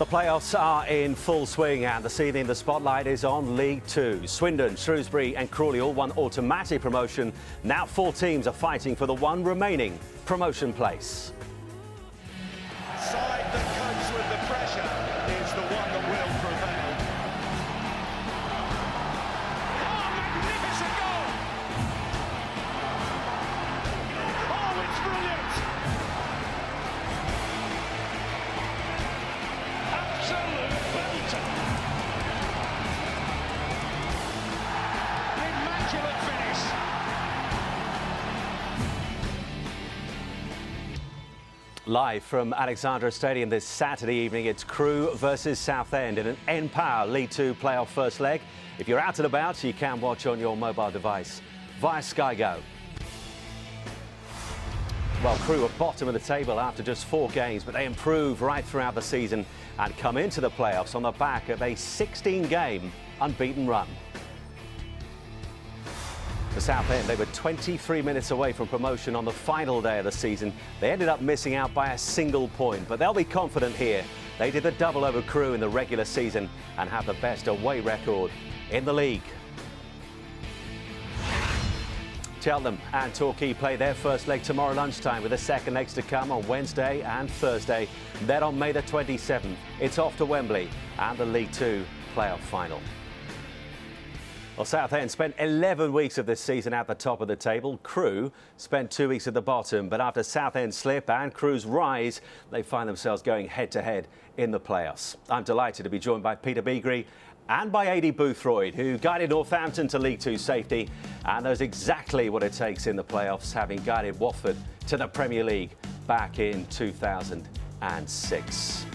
The playoffs are in full swing, and this evening the spotlight is on League Two. Swindon, Shrewsbury and Crawley all won automatic promotion. Now 4 teams are fighting for the one remaining promotion place. Side that copes with the pressure is the one that will prevail. Oh, magnificent goal! Oh, it's brilliant! Absolute belter! Immaculate finish! Live from AlexandraV Stadium this Saturday evening, it's Crewe versus Southend in an N-Power League Two playoff first leg. If you're out and about, you can watch on your mobile device via Sky Go. Well, Crewe are bottom of the table after just 4 games, but they improve right throughout the season and come into the playoffs on the back of a 16-game unbeaten run. For Southend, they were 23 minutes away from promotion on the final day of the season. They ended up missing out by a single point, but they'll be confident here. They did the double over Crewe in the regular season and have the best away record in the league. Cheltenham and Torquay play their first leg tomorrow lunchtime, with the second legs to come on Wednesday and Thursday. Then on May the 27th, it's off to Wembley and the League Two playoff final. Well, Southend spent 11 weeks of this season at the top of the table. Crewe spent 2 weeks at the bottom, but after Southend's slip and Crewe's rise, they find themselves going head-to-head in the playoffs. I'm delighted to be joined by Peter Beagrie and by Adi Boothroyd, who guided Northampton to League Two safety and knows exactly what it takes in the playoffs, having guided Watford to the Premier League back in 2006.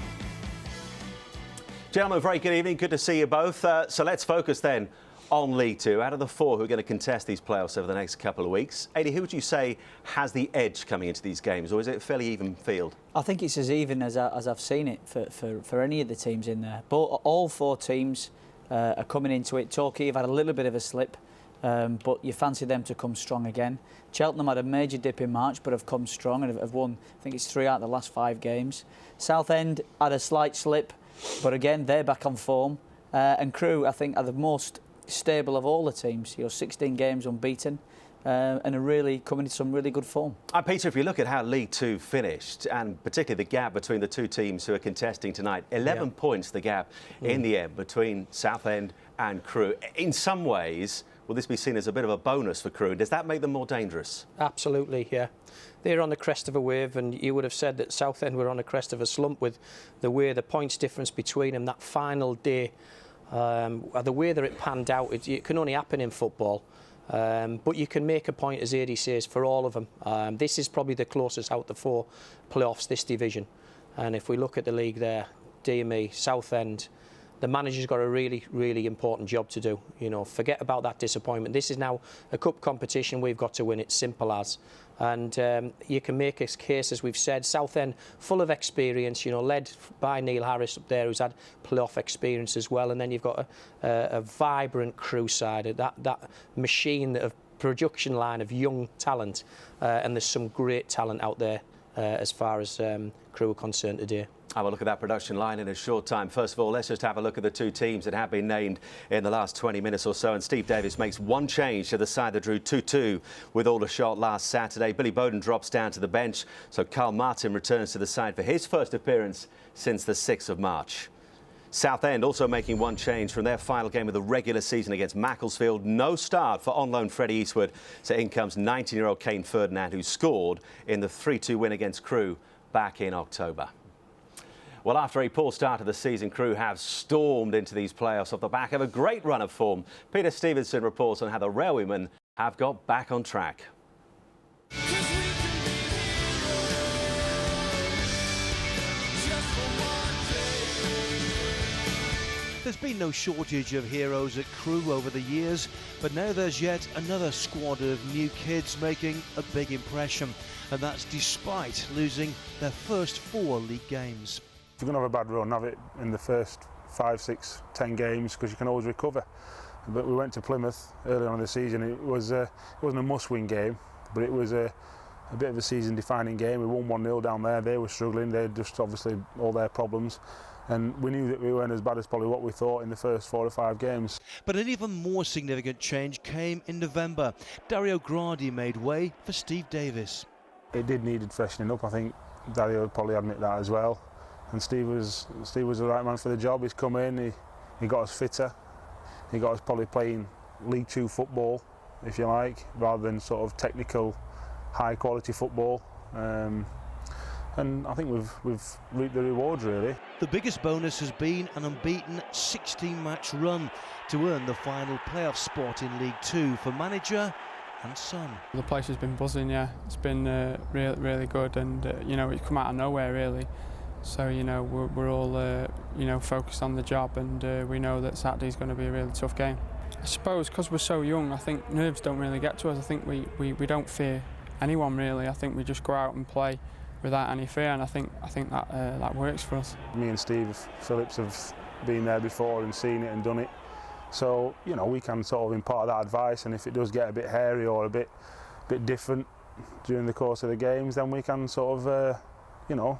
Gentlemen, very good evening. Good to see you both. So let's focus then on League Two. Out of the 4 who are going to contest these playoffs over the next couple of weeks, Adi, who would you say has the edge coming into these games, or is it a fairly even field? I think it's as even as I've seen it for any of the teams in there. But all 4 teams are coming into it. Torquay have had a little bit of a slip, but you fancy them to come strong again. Cheltenham had a major dip in March, but have come strong and have won, I think it's 3 out of the last 5 games. Southend had a slight slip, but again, they're back on form. And Crewe, I think, are the most stable of all the teams. 16 games unbeaten, and are really coming into some really good form. Peter, if you look at how League Two finished, and particularly the gap between the 2 teams who are contesting tonight, 11 points the gap in the end between Southend and Crewe. In some ways, will this be seen as a bit of a bonus for Crewe? Does that make them more dangerous? Absolutely, yeah. They're on the crest of a wave, and you would have said that Southend were on the crest of a slump with the points difference between them that final day. The way that it panned out, it can only happen in football, but you can make a point, as Adi says, for all of them. This is probably the closest out the 4 playoffs, this division, and if we look at the league there, dear me, Southend, the manager's got a really, really important job to do. Forget about that disappointment. This is now a cup competition. We've got to win it, simple as. And you can make a case, as we've said, Southend full of experience, led by Neil Harris up there, who's had playoff experience as well. And then you've got a vibrant Crewe side, that machine, of production line of young talent. And there's some great talent out there as far as Crewe are concerned today. Have a look at that production line in a short time. First of all, let's just have a look at the 2 teams that have been named in the last 20 minutes or so. And Steve Davis makes 1 change to the side that drew 2-2 with Aldershot last Saturday. Billy Bowden drops down to the bench, so Carl Martin returns to the side for his first appearance since the 6th of March. Southend also making 1 change from their final game of the regular season against Macclesfield. No start for on-loan Freddie Eastwood, so in comes 19-year-old Kane Ferdinand, who scored in the 3-2 win against Crewe back in October. Well, after a poor start of the season, Crewe have stormed into these playoffs off the back of a great run of form. Peter Stevenson reports on how the Railwaymen have got back on track. There's been no shortage of heroes at Crewe over the years, but now there's yet another squad of new kids making a big impression, and that's despite losing their first 4 league games. If you're going to have a bad run, have it in the first 5, 6, 10 games, because you can always recover. But we went to Plymouth early on in the season. It wasn't a must-win game, but it was a bit of a season-defining game. We won 1-0 down there. They were struggling. They had just obviously all their problems. And we knew that we weren't as bad as probably what we thought in the first 4 or 5 games. But an even more significant change came in November. Dario Gradi made way for Steve Davis. It did need freshening up. I think Dario would probably admit that as well. And Steve was the right man for the job. He's come in, he got us fitter. He got us probably playing League Two football, if you like, rather than sort of technical, high-quality football. And I think we've reaped the rewards, really. The biggest bonus has been an unbeaten 16-match run to earn the final playoff spot in League Two for manager and son. The place has been buzzing, yeah. It's been really good, and you know, it's come out of nowhere really. So you know, we're all you know, focused on the job, and we know that Saturday's going to be a really tough game. I suppose because we're so young, I think nerves don't really get to us. I think we don't fear anyone really. I think we just go out and play without any fear, and I think that works for us. Me and Steve Phillips have been there before and seen it and done it, so you know, we can sort of impart that advice, and if it does get a bit hairy or a bit different during the course of the games, then we can sort of you know,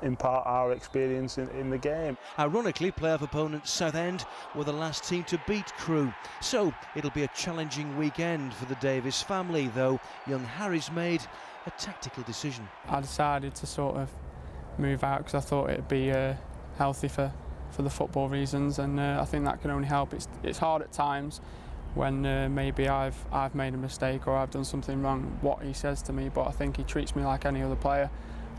impart our experience in the game. Ironically, playoff opponent Southend were the last team to beat Crewe, so it'll be a challenging weekend for the Davis family, though young Harry's made a tactical decision. I decided to sort of move out because I thought it'd be healthy for the football reasons, and I think that can only help. It's hard at times when maybe I've made a mistake or I've done something wrong, what he says to me, but I think he treats me like any other player.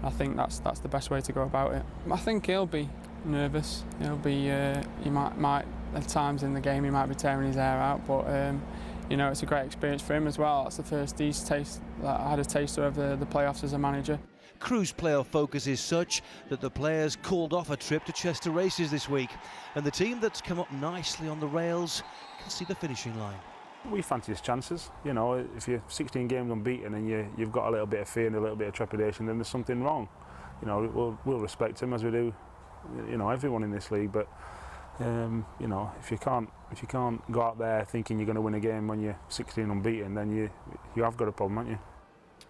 I think that's the best way to go about it. I think he'll be nervous. He'll be he might at times in the game he might be tearing his hair out, but you know, it's a great experience for him as well. That's the first he's had a taster of the playoffs as a manager. Crewe's playoff focus is such that the players called off a trip to Chester Races this week, and the team that's come up nicely on the rails can see the finishing line. We fancy his chances. You know, if you're 16 games unbeaten and you've got a little bit of fear and a little bit of trepidation, then there's something wrong. You know, we'll respect him as we do, you know, everyone in this league. But you know, if you can't go out there thinking you're going to win a game when you're 16 unbeaten, then you have got a problem, haven't you?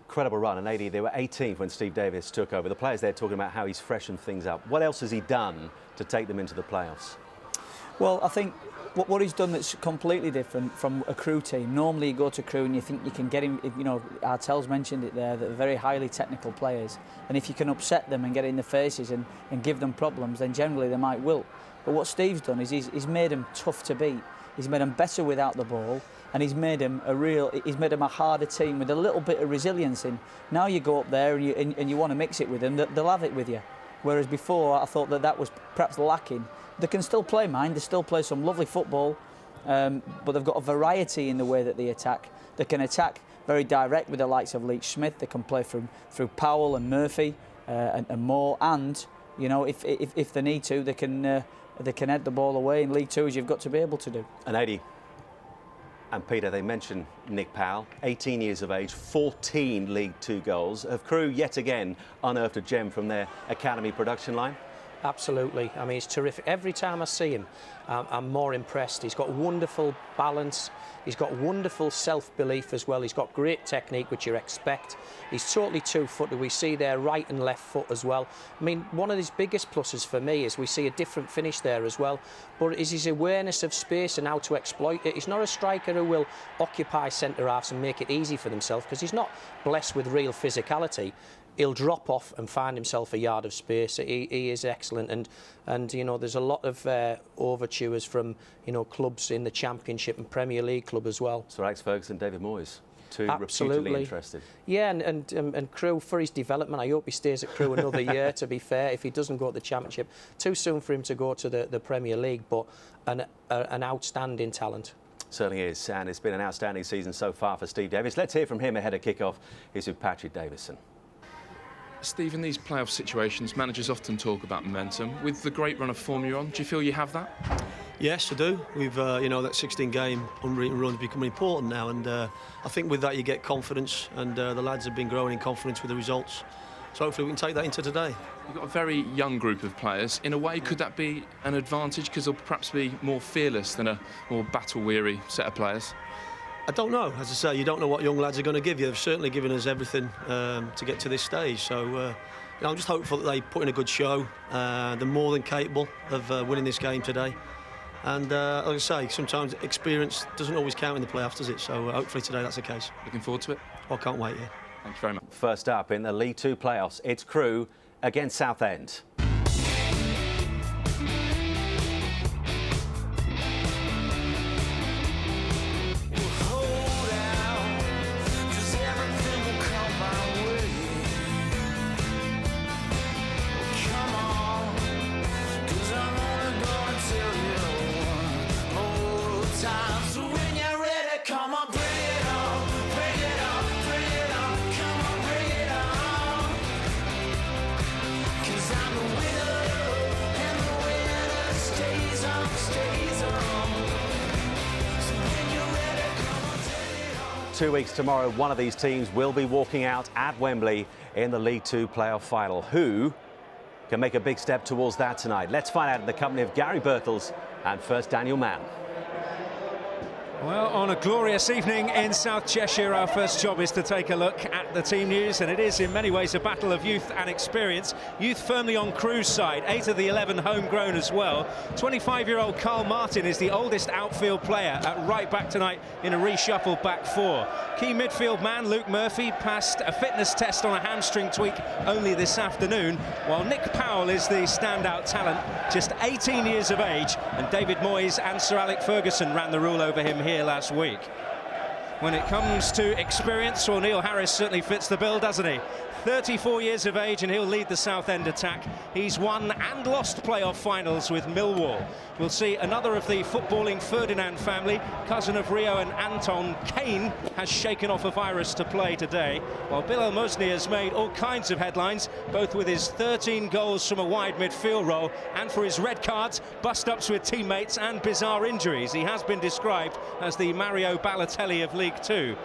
Incredible run, and 80. They were 18th when Steve Davis took over. The players there talking about how he's freshened things up. What else has he done to take them into the playoffs? Well, I think what he's done that's completely different from a Crewe team. Normally you go to Crewe and you think you can get him, you know, Artel's mentioned it there, that they're very highly technical players, and if you can upset them and get in their faces and give them problems, then generally they might wilt. But what Steve's done is he's made them tough to beat. He's made them better without the ball, and he's made them a harder team with a little bit of resilience in. Now you go up there and you want to mix it with them, they'll have it with you. Whereas before I thought that was perhaps lacking. They can still play they still play some lovely football, but they've got a variety in the way that they attack. They can attack very direct with the likes of Leach Smith. They can play through Powell and Murphy and Moore, and you know, if they need to, they can head the ball away in League Two, as you've got to be able to do. And 80. And Peter, they mentioned Nick Powell, 18 years of age, 14 League Two goals. Have Crewe yet again unearthed a gem from their academy production line? Absolutely. I mean, it's terrific. Every time I see him, I'm more impressed. He's got wonderful balance. He's got wonderful self-belief as well. He's got great technique, which you expect. He's totally two-footed. We see there right and left foot as well. I mean, one of his biggest pluses for me is we see a different finish there as well. But is his awareness of space and how to exploit it. He's not a striker who will occupy centre-halves and make it easy for themselves, because he's not blessed with real physicality. He'll drop off and find himself a yard of space. He is excellent, and you know, there's a lot of overtures from, you know, clubs in the Championship and Premier League club as well. Sir Alex Ferguson, David Moyes, two Absolutely. reputedly interested. Yeah, and Crewe, for his development, I hope he stays at Crewe another year. To be fair, if he doesn't go to the Championship, too soon for him to go to the Premier League, but an outstanding talent. Certainly is, and it's been an outstanding season so far for Steve Davis. Let's hear from him ahead of kick-off. Here's with Patrick Davison. Steve, in these playoff situations, managers often talk about momentum. With the great run of form you're on, do you feel you have that? Yes, I do. We've, you know, that 16-game unbeaten run is becoming important now, and I think with that you get confidence, and the lads have been growing in confidence with the results. So hopefully we can take that into today. You've got a very young group of players. In a way, could that be an advantage, because they'll perhaps be more fearless than a more battle-weary set of players? I don't know. As I say, you don't know what young lads are going to give you. They've certainly given us everything to get to this stage. So I'm just hopeful that they put in a good show. They're more than capable of winning this game today. And like I say, sometimes experience doesn't always count in the playoffs, does it? So hopefully today that's the case. Looking forward to it. I can't wait, yeah. Thank you very much. First up in the League Two playoffs, it's Crewe against Southend. Two weeks tomorrow, one of these teams will be walking out at Wembley in the League Two playoff final. Who can make a big step towards that tonight? Let's find out in the company of Gary Birtles and first Daniel Mann. Well, on a glorious evening in South Cheshire, our first job is to take a look at the team news, and it is in many ways a battle of youth and experience. Youth firmly on Crewe's side, 8 of the 11 homegrown as well. 25-year-old Carl Martin is the oldest outfield player at right back tonight in a reshuffled back four. Key midfield man Luke Murphy passed a fitness test on a hamstring tweak only this afternoon, while Nick Powell is the standout talent, just 18 years of age, and David Moyes and Sir Alex Ferguson ran the rule over him here last week. When it comes to experience, well, Neil Harris certainly fits the bill, doesn't he? 34 years of age, and he'll lead the Southend attack. He's won and lost playoff finals with Millwall. We'll see another of the footballing Ferdinand family, cousin of Rio and Anton. Kane has shaken off a virus to play today, while Bill Elmosny has made all kinds of headlines, both with his 13 goals from a wide midfield role and for his red cards, bust-ups with teammates and bizarre injuries. He has been described as the Mario Balotelli of League Two.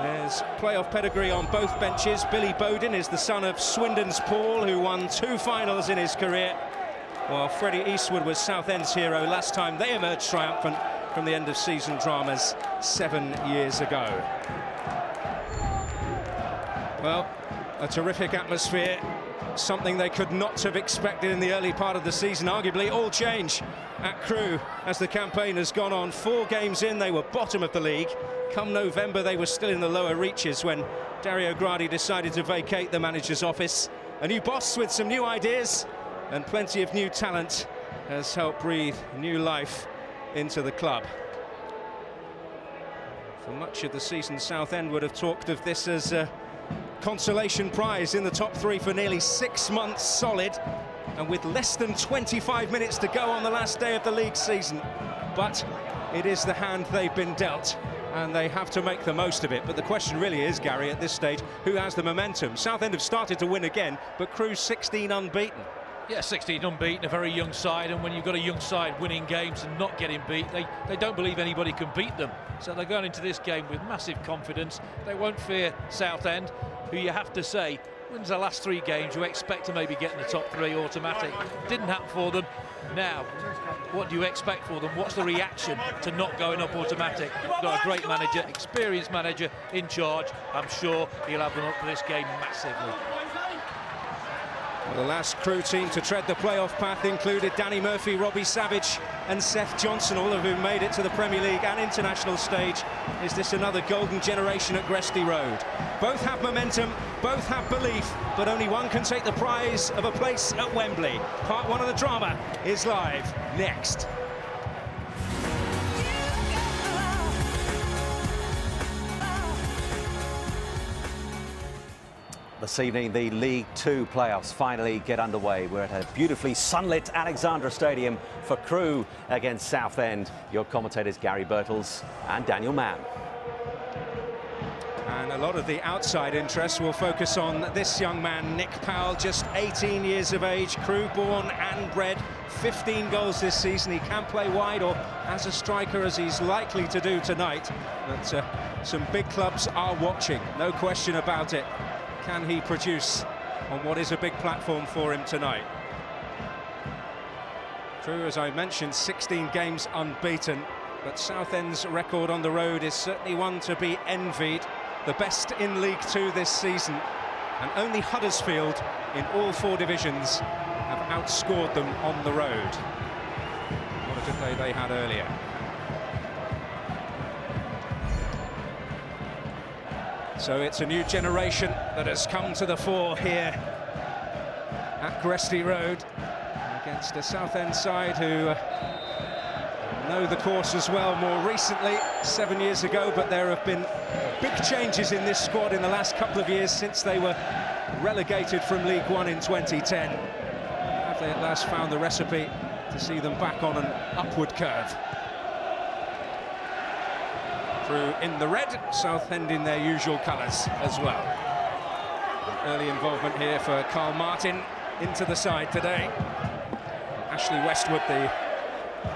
There's playoff pedigree on both benches. Billy Bowden is the son of Swindon's Paul, who won 2 finals in his career, while Freddie Eastwood was Southend's hero last time they emerged triumphant from the end-of-season dramas 7 years ago. Well, a terrific atmosphere, something they could not have expected in the early part of the season. Arguably all change at Crewe as the campaign has gone on. 4 games in, they were bottom of the league. Come November, they were still in the lower reaches when Dario Gradi decided to vacate the manager's office. A new boss with some new ideas and plenty of new talent has helped breathe new life into the club. For much of the season, Southend would have talked of this as a consolation prize in the top 3 for nearly 6 months solid, and with less than 25 minutes to go on the last day of the league season. But it is the hand they've been dealt, and they have to make the most of it. But the question really is, Gary, at this stage, who has the momentum? Southend have started to win again, but Crewe's 16 unbeaten. Yeah, 16 unbeaten, a very young side, and when you've got a young side winning games and not getting beat, they don't believe anybody can beat them. So they're going into this game with massive confidence. They won't fear Southend, who you have to say wins the last 3 games. You expect to maybe get in the top 3 automatic. Didn't happen for them. Now, what do you expect for them? What's the reaction to not going up automatic? Got a great manager, experienced manager in charge. I'm sure he'll have them up for this game massively. Well, the last Crewe team to tread the playoff path included Danny Murphy, Robbie Savage and Seth Johnson, all of whom made it to the Premier League and international stage. Is this another golden generation at Gresty Road? Both have momentum, both have belief, but only one can take the prize of a place at Wembley. Part 1 of the drama is live next. This evening, the League Two playoffs finally get underway. We're at a beautifully sunlit Alexandra Stadium for Crewe against Southend. Your commentators Gary Birtles and Daniel Mann. And a lot of the outside interest will focus on this young man, Nick Powell, just 18 years of age, Crewe born and bred, 15 goals this season. He can play wide or as a striker, as he's likely to do tonight. But some big clubs are watching, no question about it. Can he produce on what is a big platform for him tonight? Crewe, as I mentioned, 16 games unbeaten, but Southend's record on the road is certainly one to be envied. The best in League Two this season, and only Huddersfield in all 4 divisions have outscored them on the road. What a good day they had earlier. So it's a new generation that has come to the fore here at Gresty Road against a Southend side who know the course as well more recently, 7 years ago, but there have been big changes in this squad in the last couple of years since they were relegated from League One in 2010. Have they at last found the recipe to see them back on an upward curve? Crewe in the red, Southend in their usual colours as well. An early involvement here for Carl Martin into the side today. Ashley Westwood, the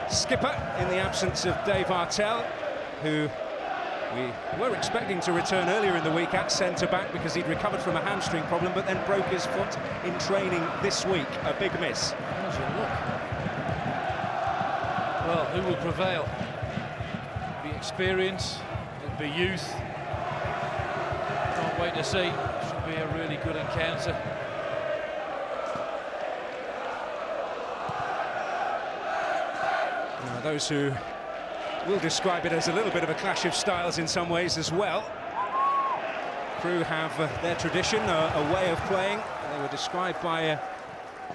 skipper, in the absence of Dave Artell, who we were expecting to return earlier in the week at centre-back because he'd recovered from a hamstring problem, but then broke his foot in training this week. A big miss. How's your look? Well, who will prevail? It'll be experience, it'll be youth. Can't wait to see. Should be a really good encounter. Now, those who will describe it as a little bit of a clash of styles in some ways as well. Crewe have their tradition, a way of playing. They were described by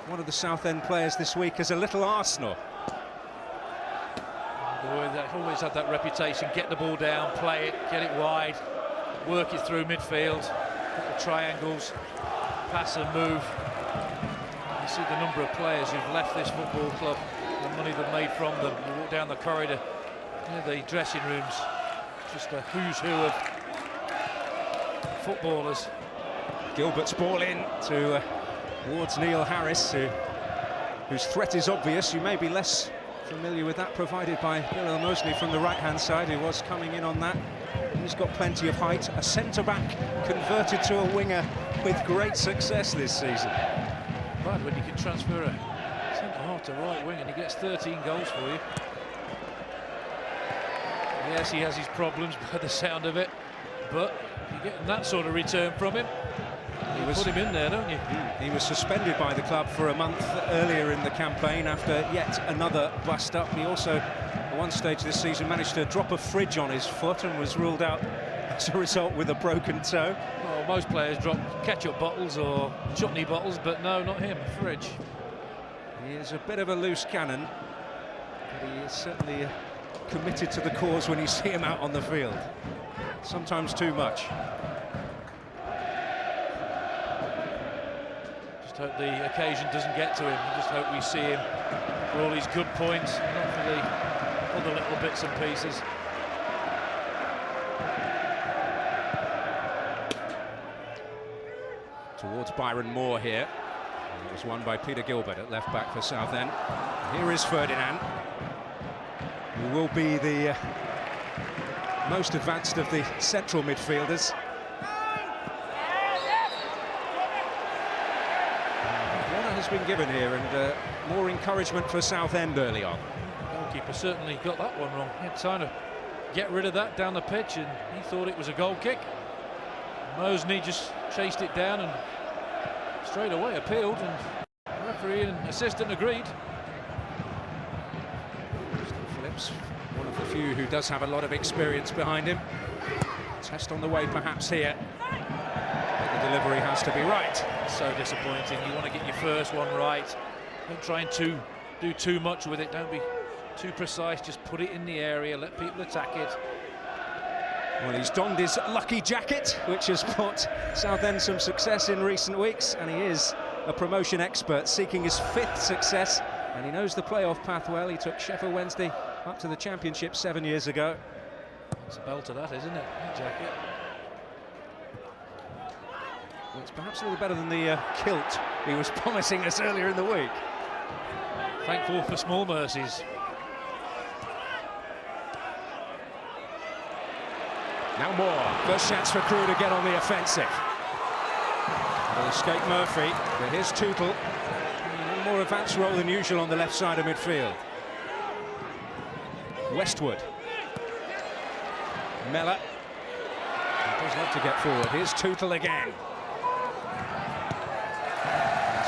one of the Southend players this week as a little Arsenal. They've always had that reputation, get the ball down, play it, get it wide, work it through midfield, little triangles, pass and move. You see the number of players who've left this football club, the money they've made from them. You walk down the corridor, the dressing rooms, just a who's who of footballers. Gilbert's ball in towards Neil Harris, whose threat is obvious. You may be less familiar with that provided by Bill Elmosny from the right-hand side, who was coming in on that. He's got plenty of height. A centre-back converted to a winger with great success this season. Bad when you can transfer a centre-half to right wing and he gets 13 goals for you. Yes, he has his problems by the sound of it, but you're getting that sort of return from him. You put him in there, don't you? He was suspended by the club for a month earlier in the campaign after yet another bust-up. He also, at one stage this season, managed to drop a fridge on his foot and was ruled out as a result with a broken toe. Well, most players drop ketchup bottles or chutney bottles, but no, not him, a fridge. He is a bit of a loose cannon, but he is certainly committed to the cause when you see him out on the field. Sometimes too much. Just hope the occasion doesn't get to him. I just hope we see him for all his good points, not for the other little bits and pieces. Towards Byron Moore here. It was won by Peter Gilbert at left back for Southend. Here is Ferdinand, who will be the most advanced of the central midfielders. One has been given here, and more encouragement for Southend early on. The goalkeeper certainly got that one wrong. He had time to get rid of that down the pitch, and he thought it was a goal kick. Mosney just chased it down and straight away appealed, and the referee and assistant agreed. Phillips, one of the few who does have a lot of experience behind him. Test on the way perhaps here. But the delivery has to be right. So disappointing. You want to get your first one right. Don't try and do too much with it. Don't be too precise. Just put it in the area, let people attack it. Well, he's donned his lucky jacket, which has brought Southend some success in recent weeks, and he is a promotion expert seeking his 5th success, and he knows the playoff path well. He took Sheffield Wednesday up to the Championship 7 years ago. It's a belter, that, isn't it? That jacket. Well, it's perhaps a little better than the kilt he was promising us earlier in the week. Thankful for small mercies. Now Moore, first chance for Crewe to get on the offensive. Will escape Murphy, but here's Tootle. A more advanced role than usual on the left side of midfield. Westwood. Mellor. He does love to get forward. Here's Tootle again.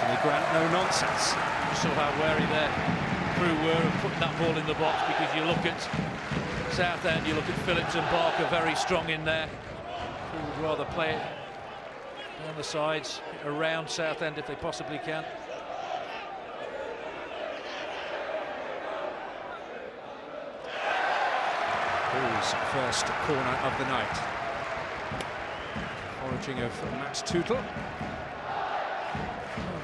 Anthony Grant, no nonsense. You saw how wary their Crewe were of putting that ball in the box, because you look at Southend, you look at Phillips and Barker, very strong in there. Crewe would rather play it down the sides, around Southend if they possibly can. Crewe's first corner of the night. Origin of Matt Tootle. Well,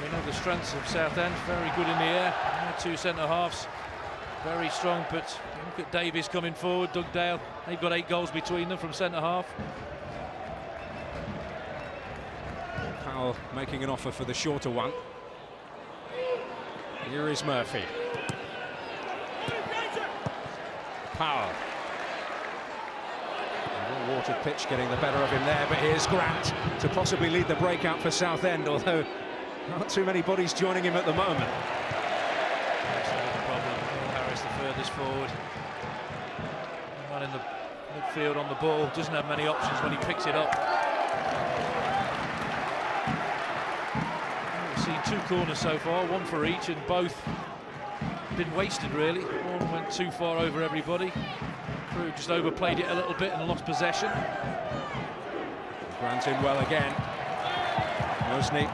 we know the strengths of Southend, very good in the air. Two centre-halves, very strong, but look at Davies coming forward, Dugdale. They've got 8 goals between them from centre-half. Powell making an offer for the shorter one. Here is Murphy. Powell. A watered pitch getting the better of him there, but here's Grant to possibly lead the breakout for Southend, although not too many bodies joining him at the moment. That's the problem. Harris the furthest forward. The man in the midfield on the ball doesn't have many options when he picks it up. We've seen 2 corners so far, 1 for each, and both been wasted really. One went too far over everybody. Crewe just overplayed it a little bit and lost possession. Grant in well again. Mosney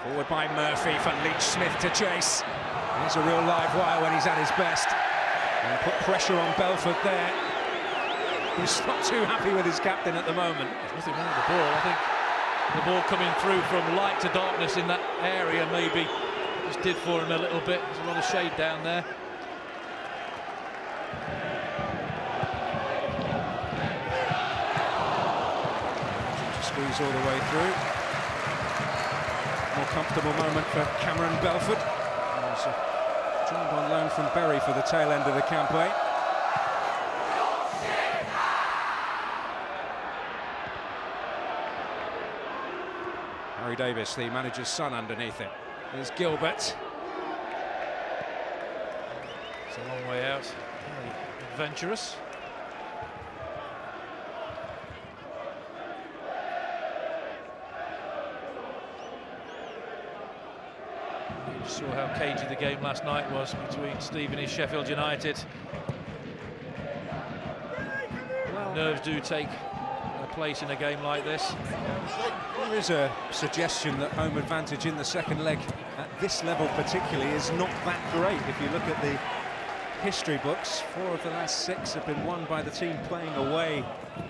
forward by Murphy for Leach-Smith to chase. He's a real live wire when he's at his best. And put pressure on Belford there. He's not too happy with his captain at the moment. There's nothing wrong with the ball. I think the ball coming through from light to darkness in that area maybe just did for him a little bit. There's a lot of shade down there. Squeeze all the way through. More comfortable moment for Cameron Belford. Joined on loan from Bury for the tail end of the campaign. Harry Davis, the manager's son, underneath it. There's Gilbert. It's a long way out. Very adventurous. You saw how cagey the game last night was between Stevenage, Sheffield United. Nerves do take a place in a game like this. There is a suggestion that home advantage in the second leg at this level particularly is not that great. If you look at the history books, 4 of the last 6 have been won by the team playing away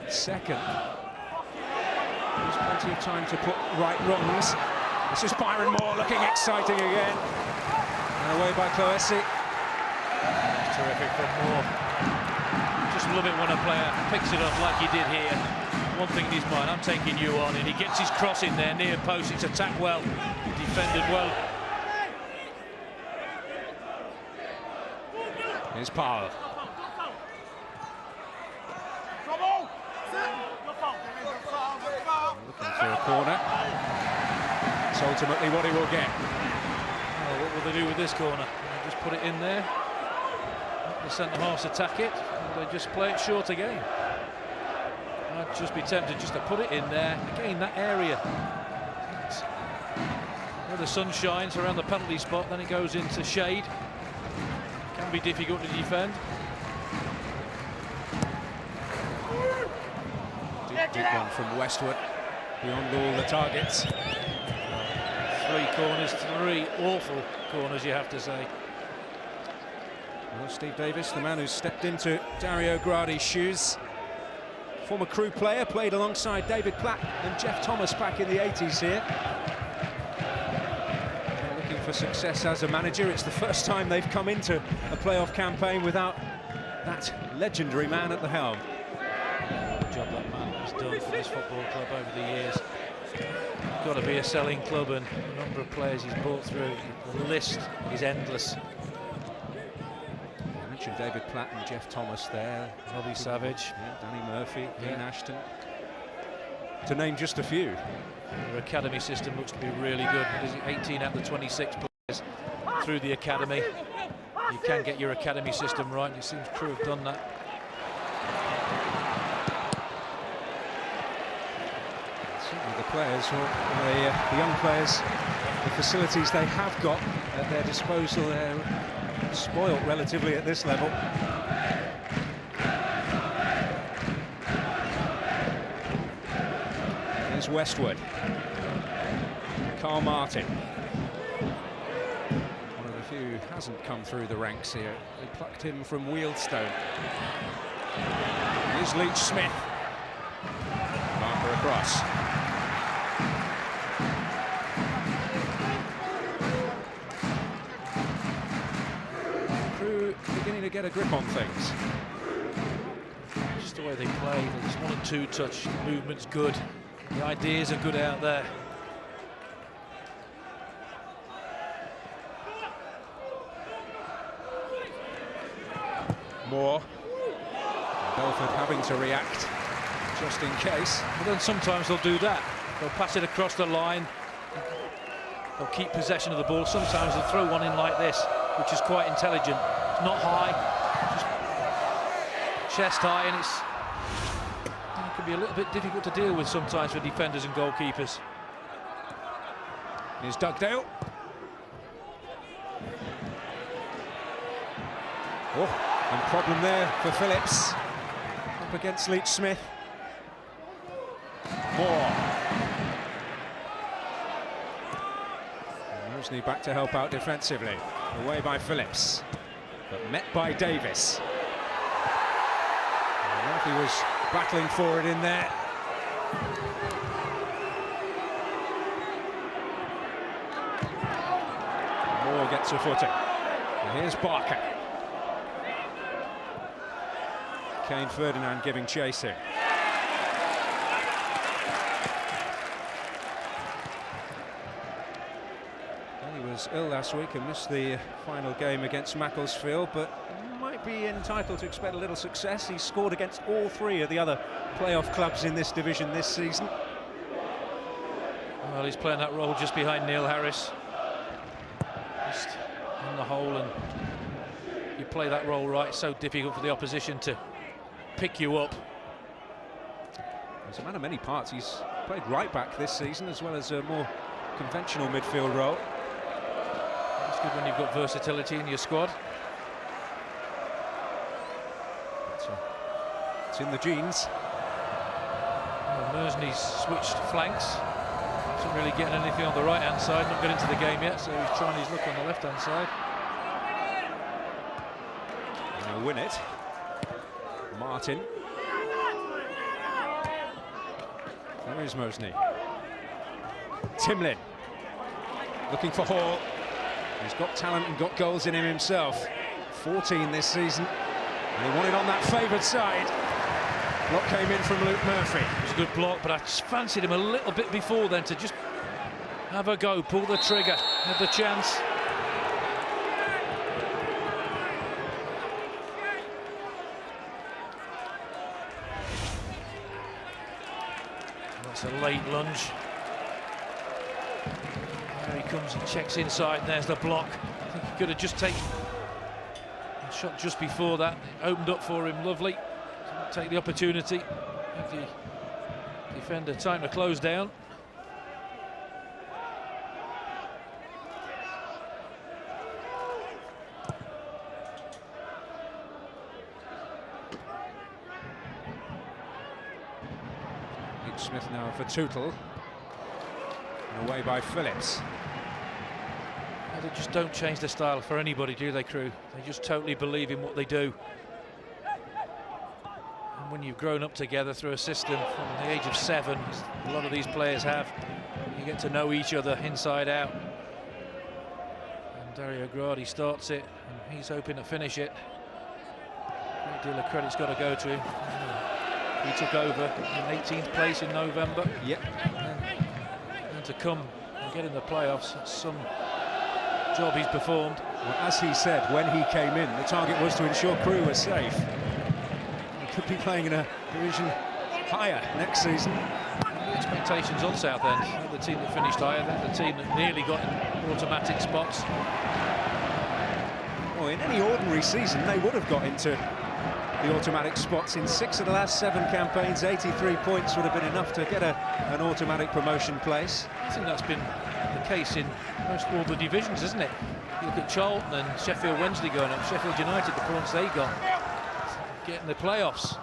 second. There's plenty of time to put right wrongs. This is Byron Moore looking exciting again. And away by Cloesi. Terrific from Moore. Just love it when a player picks it up like he did here. One thing in his mind, I'm taking you on, and he gets his cross in there, near post. It's attacked well, defended well. Here's Powell. Looking for a corner. That's ultimately what he will get. Well, what will they do with this corner? They'll just put it in there. Let the centre-halves attack it, and they just play it short again. I'd just be tempted just to put it in there. Again, that area. Where the sun shines around the penalty spot, then it goes into shade. Can be difficult to defend. Deep one from Westwood, beyond all the targets. 3 corners, 3 awful corners, you have to say. Well, Steve Davis, the man who's stepped into Dario Gradi's shoes. Former Crewe player, played alongside David Platt and Jeff Thomas back in the 80s here. They're looking for success as a manager. It's the first time they've come into a playoff campaign without that legendary man at the helm. Good job that man has done for this football club over the years. It's got to be a selling club, and the number of players he's brought through, the list is endless. I mentioned David Platt and Jeff Thomas there. Robbie Savage. Yeah, Danny Murphy, Ian Ashton. To name just a few. Their academy system looks to be really good. 18 out of the 26 players through the academy. You can get your academy system right, and it seems Crewe have done that. Certainly the players, or the young players, the facilities they have got at their disposal, they're spoilt relatively at this level. Here's Westwood. Carl Martin. One of the few who hasn't come through the ranks here. They plucked him from Wealdstone. Here's Leach Smith. Marker across. Crewe beginning to get a grip on things. Just the way they play, there's 1 and 2 touch, the movement's good, the ideas are good out there. Moore. Belford having to react just in case. But then sometimes they'll do that. They'll pass it across the line. They'll keep possession of the ball. Sometimes they'll throw one in like this, which is quite intelligent. It's not high, just chest high, and it can be a little bit difficult to deal with sometimes for defenders and goalkeepers. Here's Dugdale. Oh. And problem there for Phillips. Up against Leach Smith. Moore. Mosney back to help out defensively. Away by Phillips. But met by Davis. Murphy was battling for it in there. Moore gets a footing. And here's Barker. Kane Ferdinand giving chase here. Well, he was ill last week and missed the final game against Macclesfield, but might be entitled to expect a little success. He's scored against all 3 of the other playoff clubs in this division this season. Well, he's playing that role just behind Neil Harris. Just in the hole, and you play that role right, it's so difficult for the opposition to pick you up. He's a man of many parts. He's played right back this season as well as a more conventional midfield role. It's good when you've got versatility in your squad. It's in the genes. Well, Mersney's switched flanks. Isn't really getting anything on the right hand side, not getting into the game yet, so he's trying his luck on the left hand side. And he'll win it. Martin. There is Mosney. Timlin. Looking for Hall. He's got talent and got goals in him himself. 14 this season. And he wanted on that favoured side. Block came in from Luke Murphy. It was a good block, but I just fancied him a little bit before then to just have a go, pull the trigger, had the chance. That's a late lunge. There he comes and checks inside, and there's the block. I think he could have just taken a shot just before that. It opened up for him, lovely. Take the opportunity, give the defender time to close down. Smith now for Tootle. And away by Phillips. They just don't change their style for anybody, do they, Crewe? They just totally believe in what they do. And when you've grown up together through a system from the age of 7, as a lot of these players have, you get to know each other inside out. And Dario Gradi starts it, and he's hoping to finish it. A great deal of credit's got to go to him. He took over in 18th place in November. Yep. And to come and get in the playoffs, that's some job he's performed. Well, as he said when he came in, the target was to ensure Crewe was safe. He could be playing in a division higher next season. The expectations on Southend, they're the team that finished higher, they're the team that nearly got in automatic spots. Well, in any ordinary season, they would have got into the automatic spots in 6 of the last 7 campaigns. 83 points would have been enough to get an automatic promotion place. I think that's been the case in most all the divisions, isn't it? You look at Charlton and Sheffield Wednesday going up, Sheffield United, the points they got, getting the playoffs.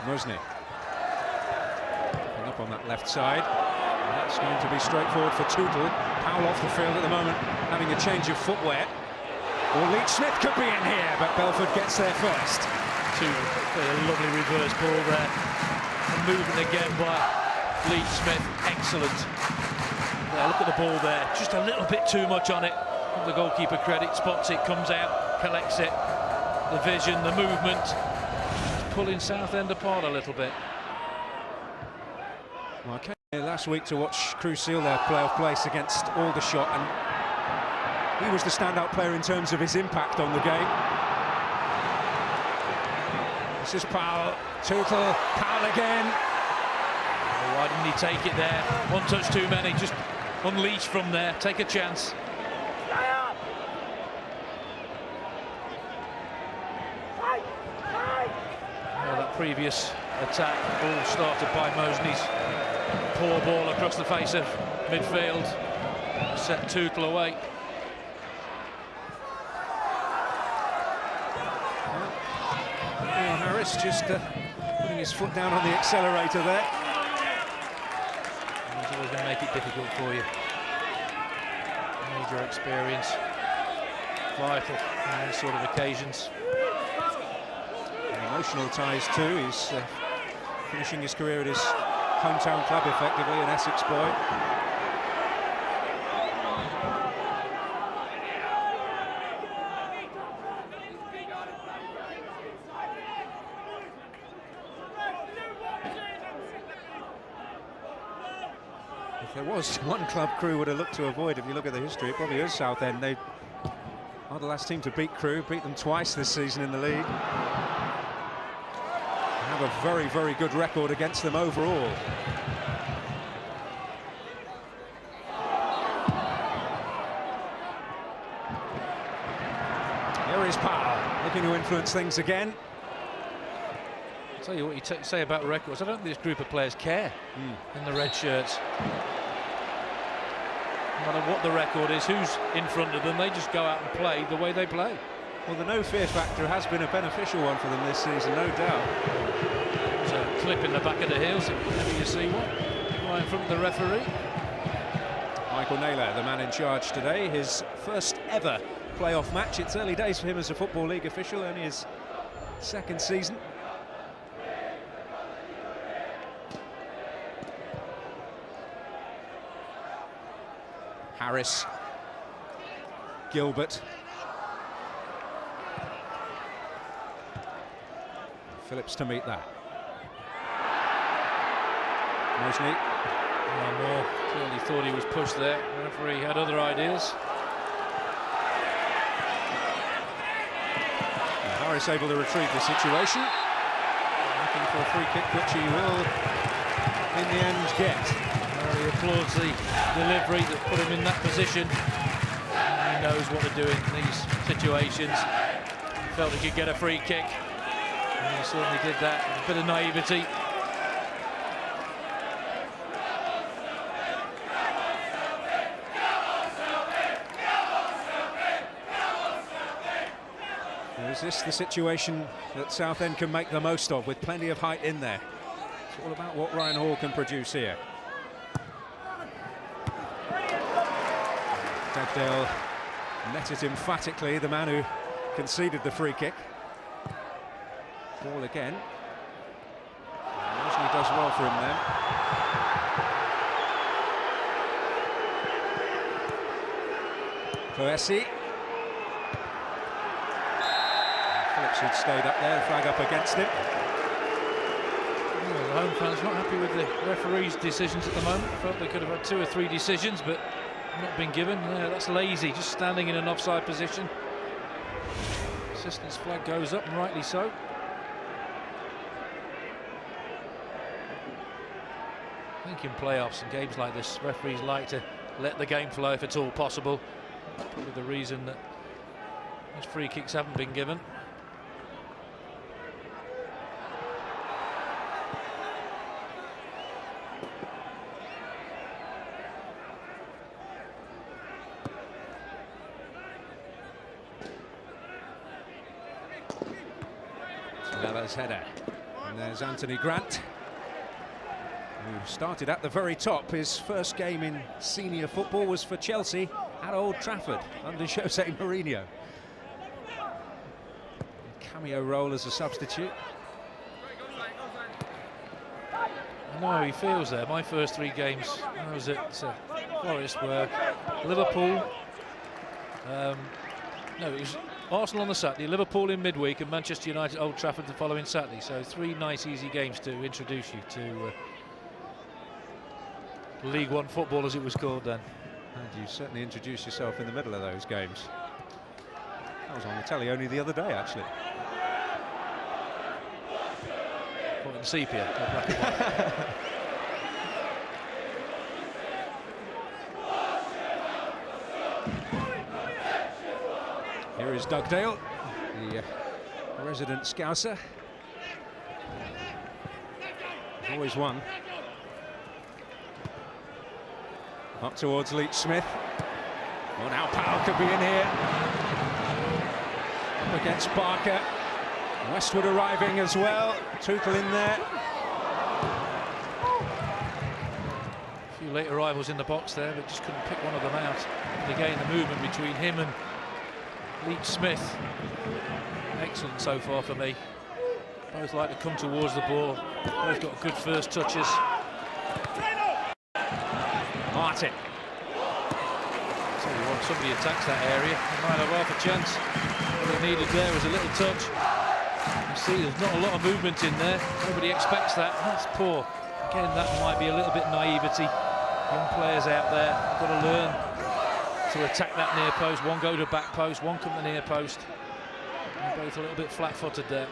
Mosney up on that left side. And that's going to be straightforward for Tootle. Powell off the field at the moment, having a change of footwear. Well, Leach Smith could be in here, but Belford gets there first. A lovely reverse ball there. And movement again by Leach Smith, excellent. Yeah, look at the ball there, just a little bit too much on it. The goalkeeper credit, spots it, comes out, collects it. The vision, the movement, just pulling Southend apart a little bit. Well, I came here last week to watch Crewe seal their playoff place against Aldershot, and he was the standout player in terms of his impact on the game. This is Powell, Tootle, Powell again. Oh, why didn't he take it there? One touch too many, just unleash from there, take a chance. Oh, that previous attack, all started by Mosney's poor ball across the face of midfield, set Tootle away. Harris just putting his foot down on the accelerator there. He's always going to make it difficult for you. Major experience, vital on these sort of occasions. Emotional ties too. He's finishing his career at his hometown club, effectively, an Essex boy. If there was one club Crewe would have looked to avoid, if you look at the history, it probably is Southend. They are the last team to beat Crewe, beat them twice this season in the league. Have a very, very good record against them overall. There is Powell, looking to influence things again. I'll tell you what you say about records. I don't think this group of players care in the red shirts. No matter what the record is, who's in front of them, they just go out and play the way they play. Well, the no fear factor has been a beneficial one for them this season, no doubt. There's a clip in the back of the heels, if you see one, right in front of the referee. Michael Naylor, the man in charge today, his first ever playoff match. It's early days for him as a Football League official, only his second season. Harris, Gilbert, Phillips to meet that. Mosney. Moore clearly thought he was pushed there. The referee had other ideas. Harris able to retrieve the situation. Looking for a free kick, which he will, in the end, get. He applauds the delivery that put him in that position. And he knows what to do in these situations. He felt he could get a free kick. And he certainly did that. A bit of naivety. Is this the situation that Southend can make the most of, with plenty of height in there? It's all about what Ryan Hall can produce here. Dugdale met it emphatically, the man who conceded the free kick. Ball again. Usually does well for him then. Cloesi. Phillips had stayed up there, the flag up against him. Well, the home fans not happy with the referee's decisions at the moment. Felt they could have had 2 or 3 decisions, but not been given. That's lazy, just standing in an offside position. Assistant's flag goes up, and rightly so. I think in playoffs and games like this, referees like to let the game flow if at all possible. Probably the reason that those free kicks haven't been given. Stella's header. And there's Anthony Grant, who started at the very top. His first game in senior football was for Chelsea at Old Trafford under Jose Mourinho. A cameo role as a substitute. I know how he feels there. My first 3 games, I was at Forest, were Liverpool. No, it was Arsenal on the Saturday, Liverpool in midweek, and Manchester United Old Trafford the following Saturday. So 3 nice, easy games to introduce you to League One football, as it was called then. And you certainly introduced yourself in the middle of those games. That was on the telly only the other day, actually. What, in sepia? Or black and white? Here is Dugdale, the resident Scouser. He's always won. Up towards Leach Smith. Oh, now Powell could be in here. Up against Barker. Westwood arriving as well. Tuchel in there. A few late arrivals in the box there, but just couldn't pick one of them out. And again, the movement between him and Leach Smith, excellent so far for me. Both like to come towards the ball. Both got good first touches. Martin. So you want somebody attacks that area, they might have half a chance. What they needed there was a little touch. You see, there's not a lot of movement in there. Nobody expects that. That's poor. Again, that might be a little bit naivety. Young players out there have got to learn to attack that near post. One go to back post, one come to near post. And both a little bit flat-footed there.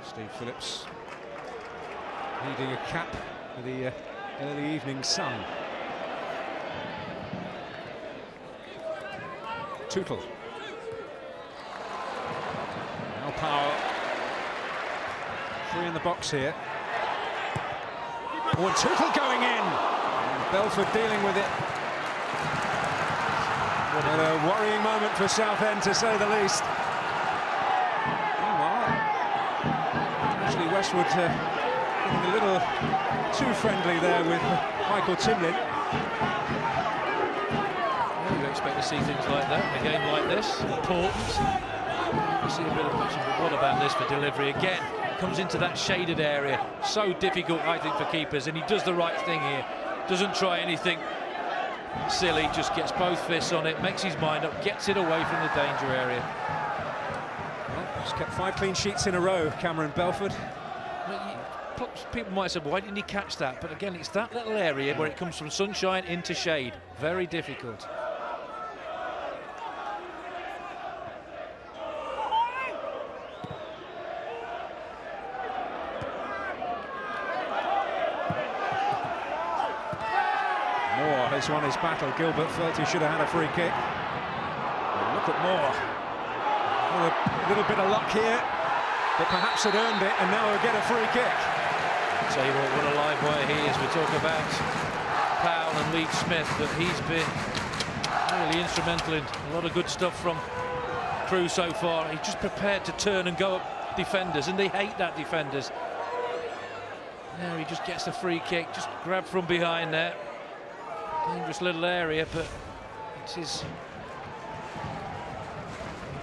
Steve Phillips needing a cap for the early evening sun. Tuchel. Now Powell. 3 in the box here. Oh, and Tuchel going in. And Belford dealing with it. What a worrying moment for Southend, to say the least. Meanwhile, actually Westwood getting a little too friendly there with Michael Timlin. Well, you expect to see things like that in a game like this. Important. You see a bit of passion, but what about this for delivery again? Comes into that shaded area. So difficult, I think, for keepers, and he does the right thing here. Doesn't try anything silly, just gets both fists on it, makes his mind up, gets it away from the danger area. Well, he's kept 5 clean sheets in a row, Cameron Belford. Well, people might say, why didn't he catch that? But again, it's that little area where it comes from sunshine into shade. Very difficult. Moore has won his battle. Gilbert felt he should have had a free kick. And look at Moore. Well, a little bit of luck here, but perhaps had earned it, and now he'll get a free kick. I'll tell you what a live wire he is. We talk about Powell and Leach Smith, but he's been really instrumental in a lot of good stuff from Crewe so far. He's just prepared to turn and go at defenders, and they hate that, defenders. Now he just gets the free kick, just grabbed from behind there. Dangerous little area, but it's his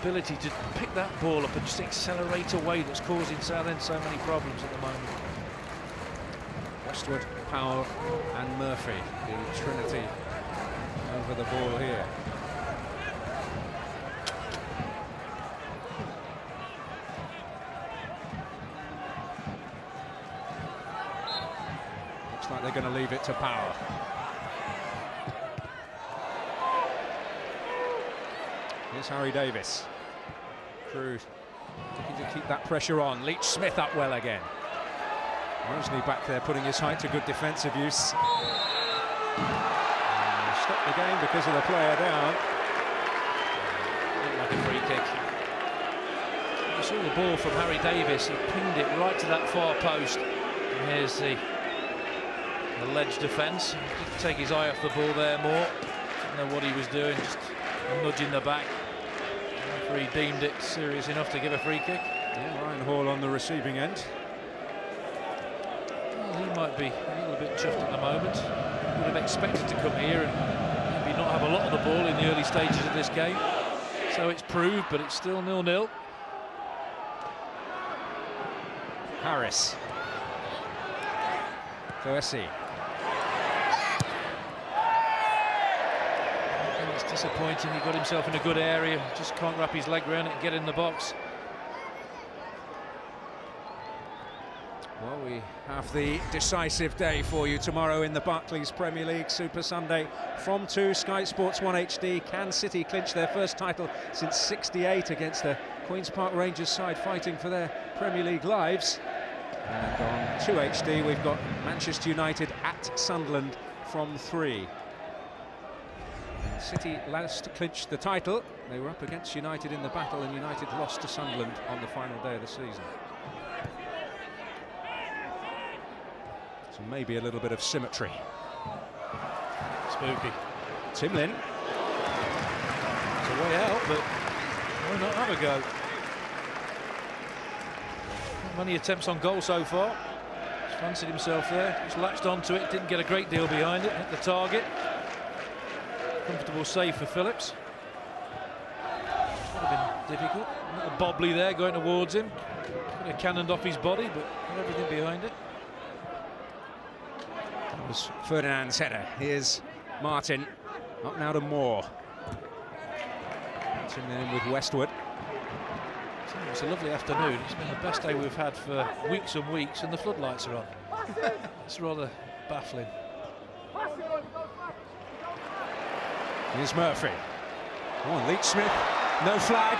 ability to pick that ball up and just accelerate away that's causing Southend so many problems at the moment. Westwood, Powell and Murphy, the trinity over the ball here. Looks like they're going to leave it to Powell. Here's Harry Davis. Crewe looking to keep that pressure on. Leach Smith up well again. Mosley back there putting his height to good defensive use. stop the game because of the player down. Looked like a free kick. You saw the ball from Harry Davis. He pinged it right to that far post. And here's the ledge defence. He didn't take his eye off the ball there more. Didn't know what he was doing, just a nudge in the back. The referee deemed it serious enough to give a free kick. Yeah, Ryan Hall on the receiving end. Well, he might be a little bit chuffed at the moment. Would have expected to come here and maybe not have a lot of the ball in the early stages of this game. So it's proved, but it's still 0-0. Harris. Goesi. It's disappointing. He got himself in a good area, just can't wrap his leg around it and get in the box. Well, we have the decisive day for you tomorrow in the Barclays Premier League Super Sunday from 2 Sky Sports 1 HD. Can City clinch their first title since '68 against the Queen's Park Rangers side fighting for their Premier League lives? And on 2 HD we've got Manchester United at Sunderland from 3. And City last to clinch the title. They were up against United in the battle, and United lost to Sunderland on the final day of the season. So maybe a little bit of symmetry. Spooky. Tim Lynn. It's a way out, but why not have a go? Not many attempts on goal so far. Just fancied himself there, just latched onto it, didn't get a great deal behind it, hit the target. Comfortable save for Phillips. Would have been difficult. A little bobbly there going towards him. Could have cannoned off his body, but got everything behind it. That was Ferdinand's header. Here's Martin. Up now to Moore. Tim Lynn with Westwood. It's a lovely afternoon. It's been the best day we've had for weeks and weeks, and the floodlights are on. It's rather baffling. Here's Murphy. Come on, Leach Smith. No flag.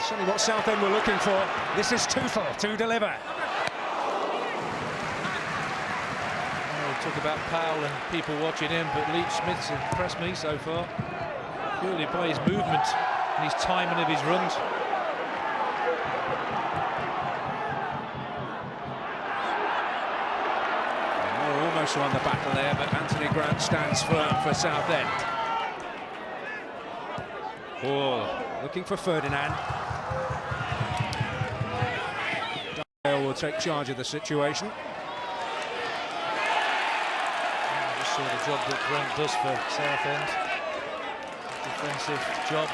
Certainly what Southend were looking for. This is Tootle to deliver. We talk about Powell and people watching him, but Leach Smith's impressed me so far. Purely by his movement and his timing of his runs. Almost won the battle there, but Anthony Grant stands firm for Southend. Hall looking for Ferdinand. Dale will take charge of the situation. Just saw the job that Grant does for Southend. Defensive job,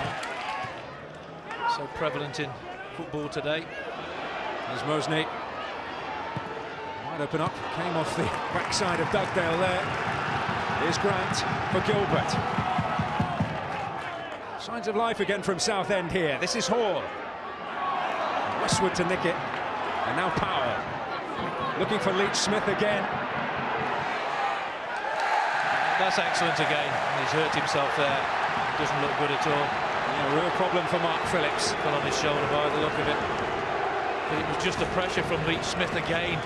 so prevalent in football today. There's Mosney. Wide open up, came off the backside of Dugdale there. Here's Grant for Gilbert. Signs of life again from Southend here. This is Hall. Westwood to nick it. And now Powell. Looking for Leach Smith again. That's excellent again. He's hurt himself there. Doesn't look good at all. Yeah, real problem for Mark Phillips. Fell on his shoulder by the look of it. But it was just the pressure from Leach Smith again.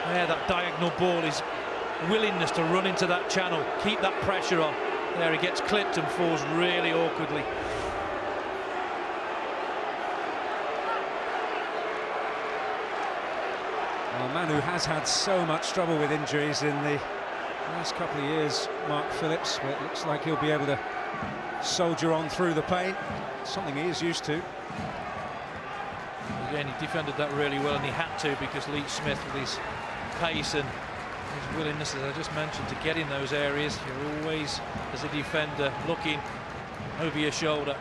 There, that diagonal ball, his willingness to run into that channel, keep that pressure on. There, he gets clipped and falls really awkwardly. Well, a man who has had so much trouble with injuries in the last couple of years, Mark Phillips, but it looks like he'll be able to soldier on through the pain. Something he is used to. Again, he defended that really well, and he had to, because Leach Smith, with his pace and his willingness, as I just mentioned, to get in those areas, you're always, as a defender, looking over your shoulder.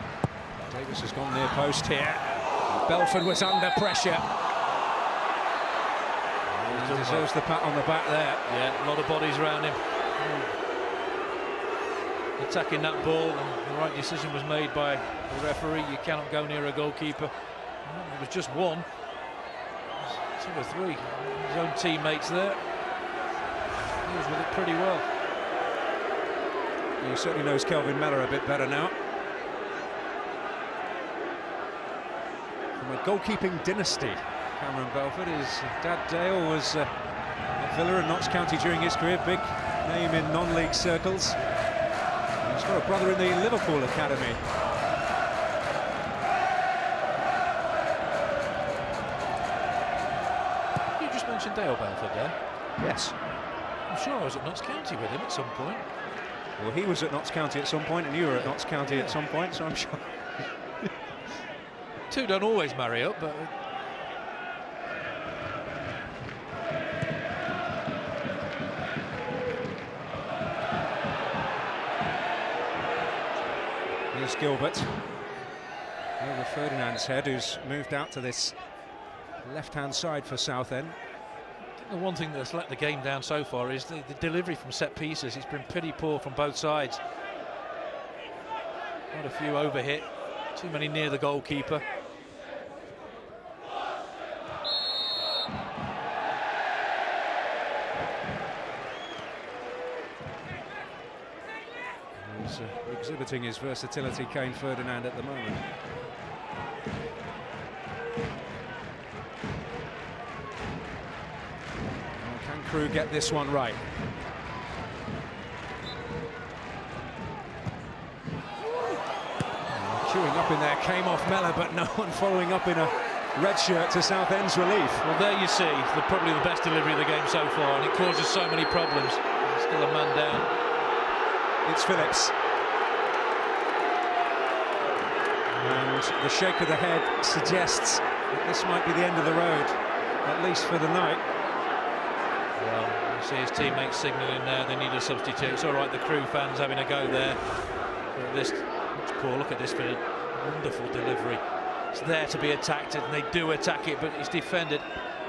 Davis has gone near post here. Belford was under pressure. He deserves the pat on the back there. Yeah, a lot of bodies around him. Attacking that ball, and the right decision was made by the referee. You cannot go near a goalkeeper. It was just one. 2 or 3. His own teammates there. He was with it pretty well. He certainly knows Kelvin Mellor a bit better now. From a goalkeeping dynasty, Cameron Belford. His dad Dale was at Villa and Notts County during his career. Big name in non-league circles. He's got a brother in the Liverpool academy. You just mentioned Dale Balford there. Yes. I'm sure I was at Notts County with him at some point. Well, he was at Notts County at some point, and you were at Notts County at some point, so I'm sure. Two don't always marry up, but... Here's Gilbert over Ferdinand's head, who's moved out to this left-hand side for Southend. The one thing that's let the game down so far is the delivery from set pieces. It's been pretty poor from both sides. Quite a few overhit, too many near the goalkeeper. He's exhibiting his versatility, Kane Ferdinand, at the moment. Can Crewe get this one right? Queuing up in there came off Mellor, but no one following up in a red shirt to Southend's relief. Well, there you see probably the best delivery of the game so far, and it causes so many problems. Still a man down. It's Phillips. And the shake of the head suggests that this might be the end of the road, at least for the night. Well, you see his teammates signalling there, they need a substitute. It's all right, the Crewe fans having a go there. But this, it's poor, look at this, for a wonderful delivery. It's there to be attacked, and they do attack it, but it's defended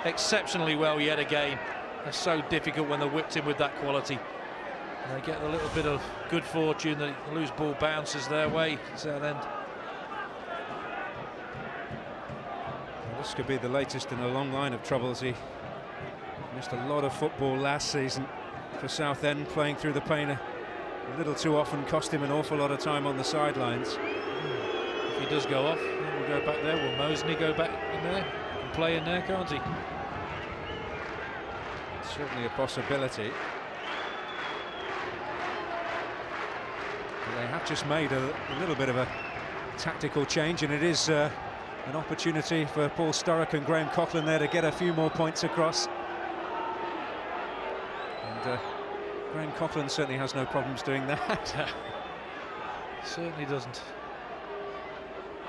exceptionally well yet again. It's so difficult when they're whipped in with that quality. And they get a little bit of good fortune, the loose ball bounces their way, Southend. This could be the latest in a long line of troubles. He missed a lot of football last season for Southend, playing through the pain a little too often, cost him an awful lot of time on the sidelines. If he does go off, then we'll go back there. Will Moseley go back in there and play in there, can't he? Certainly a possibility. But they have just made a little bit of a tactical change, and it is an opportunity for Paul Sturrock and Graham Coughlan there to get a few more points across. And Graham Coughlan certainly has no problems doing that. Certainly doesn't.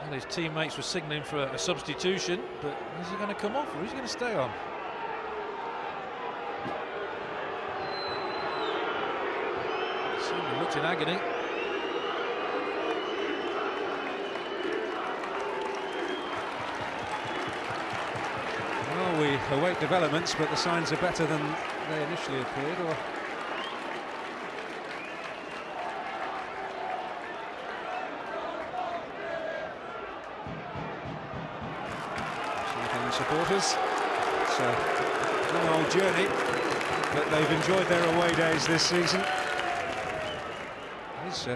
And his teammates were signalling for a substitution, but is he going to come off or is he going to stay on? Certainly looked in agony. Well, we await developments, but the signs are better than they initially appeared. Or Southend supporters. It's a long old journey, but they've enjoyed their away days this season. It's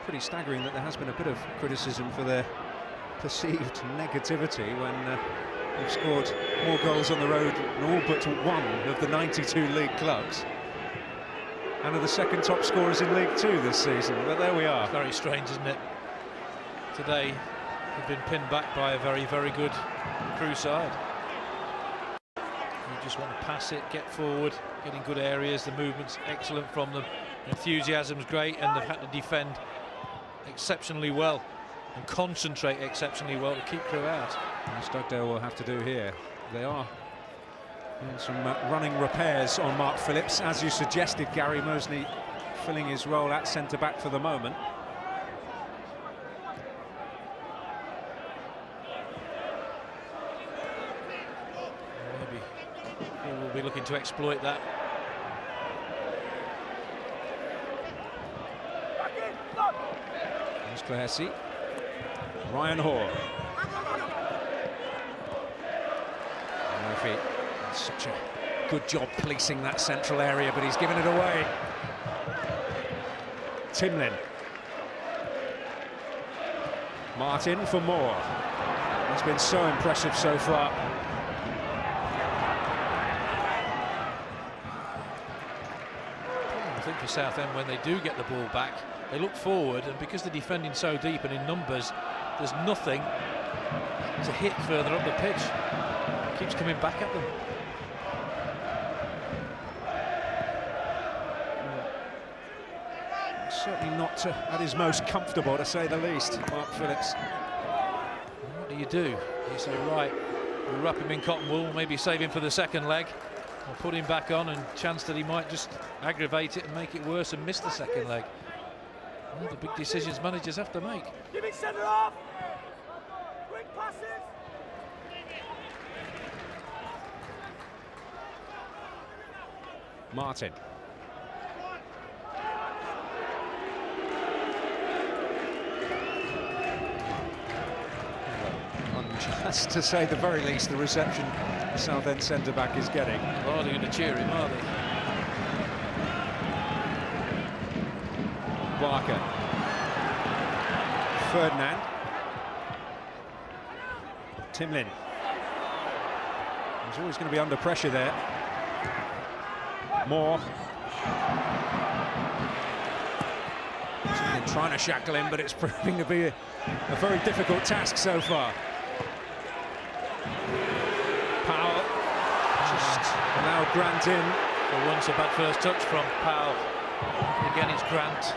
pretty staggering that there has been a bit of criticism for their perceived negativity when they've scored more goals on the road than all but one of the 92 league clubs, and are the second top scorers in League Two this season. But there we are. Very strange, isn't it? Today they've been pinned back by a very, very good Crewe side. You just want to pass it, get forward, get in good areas. The movement's excellent from them. The enthusiasm's great, and they've had to defend exceptionally well and concentrate exceptionally well to keep Crewe out. And Stockdale will have to do here. They are doing some running repairs on Mark Phillips, as you suggested. Gary Moseley filling his role at centre-back for the moment. Maybe he will be looking to exploit that. There's Clarsey. Ryan Hoare. Murphy, such a good job policing that central area, but he's given it away. Timlin. Martin for Moore. He's been so impressive so far. Southend when they do get the ball back. They look forward, and because they're defending so deep and in numbers, there's nothing to hit further up the pitch. It keeps coming back at them. Certainly not at his most comfortable, to say the least, Mark Phillips. What do? You say, right, we'll wrap him in cotton wool, maybe save him for the second leg, or put him back on, and chance that he might just aggravate it and make it worse and miss the second leg. Well, the big decisions managers have to make. Give it centre off. Quick passes. Martin. Just to say the very least, the reception the Southend centre-back is getting. Oh, they're going to cheer him, are they? Barker. Ferdinand. Timlin. He's always going to be under pressure there. Moore. Timlin trying to shackle him, but it's proving to be a very difficult task so far. Powell just allowed Grant in. For once, a bad first touch from Powell. Again, it's Grant.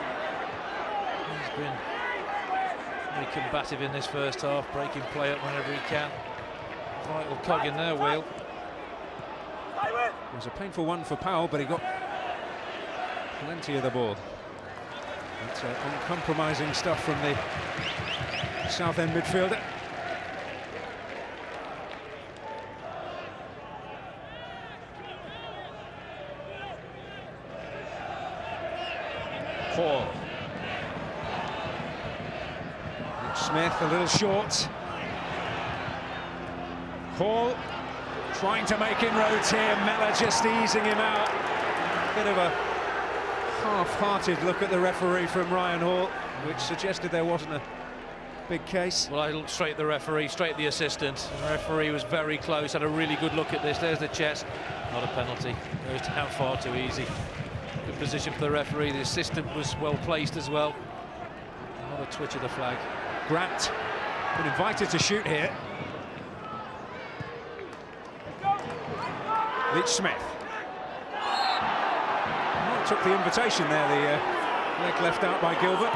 He's been very combative in this first half, breaking play up whenever he can. Vital cog in their wheel. It was a painful one for Powell, but he got plenty of the ball. It's uncompromising stuff from the Southend midfielder. Hall. Smith a little short. Hall trying to make inroads here. Mellor just easing him out. Bit of a half-hearted look at the referee from Ryan Hall, which suggested there wasn't a big case. Well, I looked straight at the referee, straight at the assistant. The referee was very close, had a really good look at this. There's the chest. Not a penalty. Goes down far too easy. Good position for the referee. The assistant was well placed as well. Another twitch of the flag. Grant been invited to shoot here. Leach Smith. Oh, took the invitation there, the leg left out by Gilbert.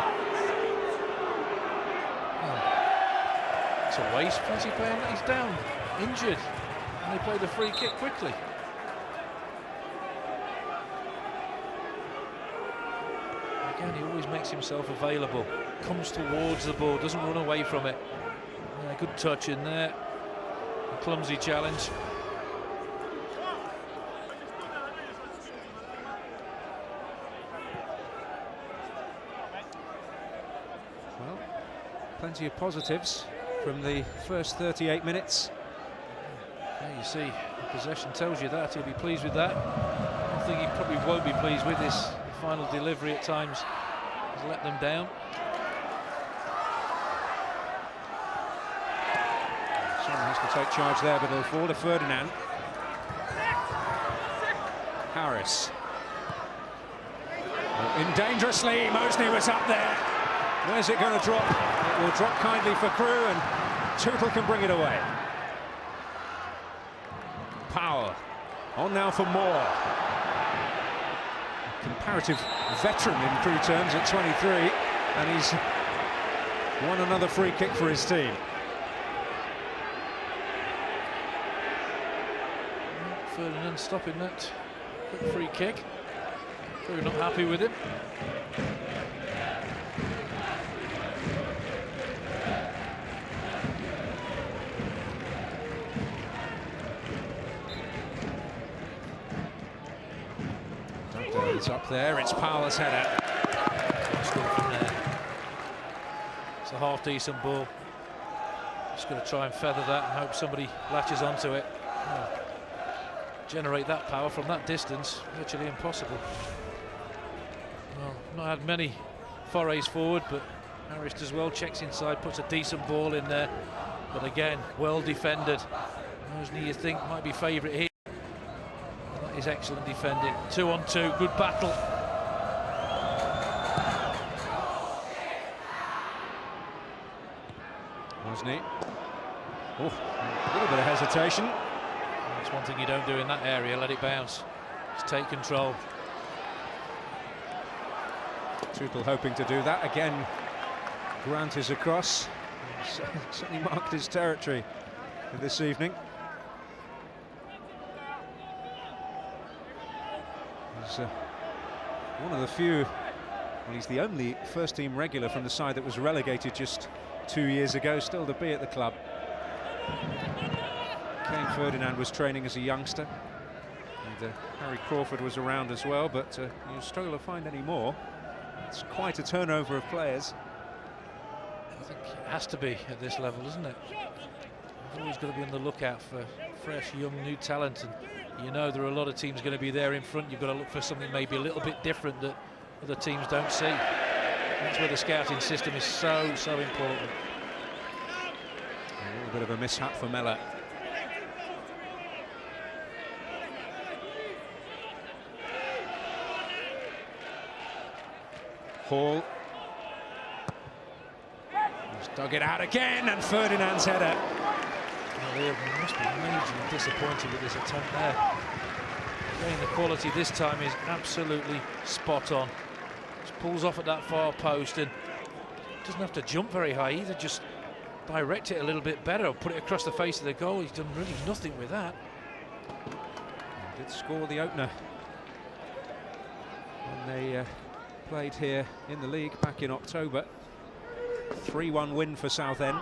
Oh. It's a waste. Fancy playing that? He's down, injured. And they play the free kick quickly. Again, he always makes himself available. Comes towards the ball, doesn't run away from it. Yeah, good touch in there. A clumsy challenge. Well, plenty of positives from the first 38 minutes. Yeah, you see, the possession tells you that. He'll be pleased with that. I think he probably won't be pleased with this. The final delivery at times has let them down. Someone has to take charge there, but it'll fall to Ferdinand. Harris. In dangerously, Mosley was up there. Where's it going to drop? It will drop kindly for Crewe, and Tootle can bring it away. Powell on now for Moore. Comparative veteran in Crewe terms at 23, and he's won another free kick for his team. Ferdinand stopping that quick free kick. Crewe not happy with him. It's up there, it's Powell's header. From there. It's a half-decent ball. Just going to try and feather that and hope somebody latches onto it. Oh. Generate that power from that distance, virtually impossible. Well, not had many forays forward, but Harris does well, checks inside, puts a decent ball in there. But again, well defended. Mosley, you think, might be favourite here. That is excellent defending. 2-on-2, good battle. Mosney. Oh, a little bit of hesitation. That's one thing you don't do in that area, let it bounce. Just take control. Tootle hoping to do that. Again, Grant is across. He's certainly marked his territory this evening. He's one of the few, well, he's the only first-team regular from the side that was relegated just 2 years ago, still to be at the club. Kane Ferdinand was training as a youngster, and Harry Crawford was around as well, but you struggle to find any more. It's quite a turnover of players. I think it has to be at this level, isn't it? You've always got to be on the lookout for fresh, young, new talent, and you know there are a lot of teams going to be there in front. You've got to look for something maybe a little bit different that other teams don't see. That's where the scouting system is so important. A little bit of a mishap for Mellor. Hall. He's dug it out again, and Ferdinand's header. Well, they must be majorly disappointed with this attempt there. Again, the quality this time is absolutely spot on. Just pulls off at that far post and doesn't have to jump very high either, just direct it a little bit better or put it across the face of the goal. He's done really nothing with that. He did score the opener when they played here in the league back in October. 3-1 win for Southend.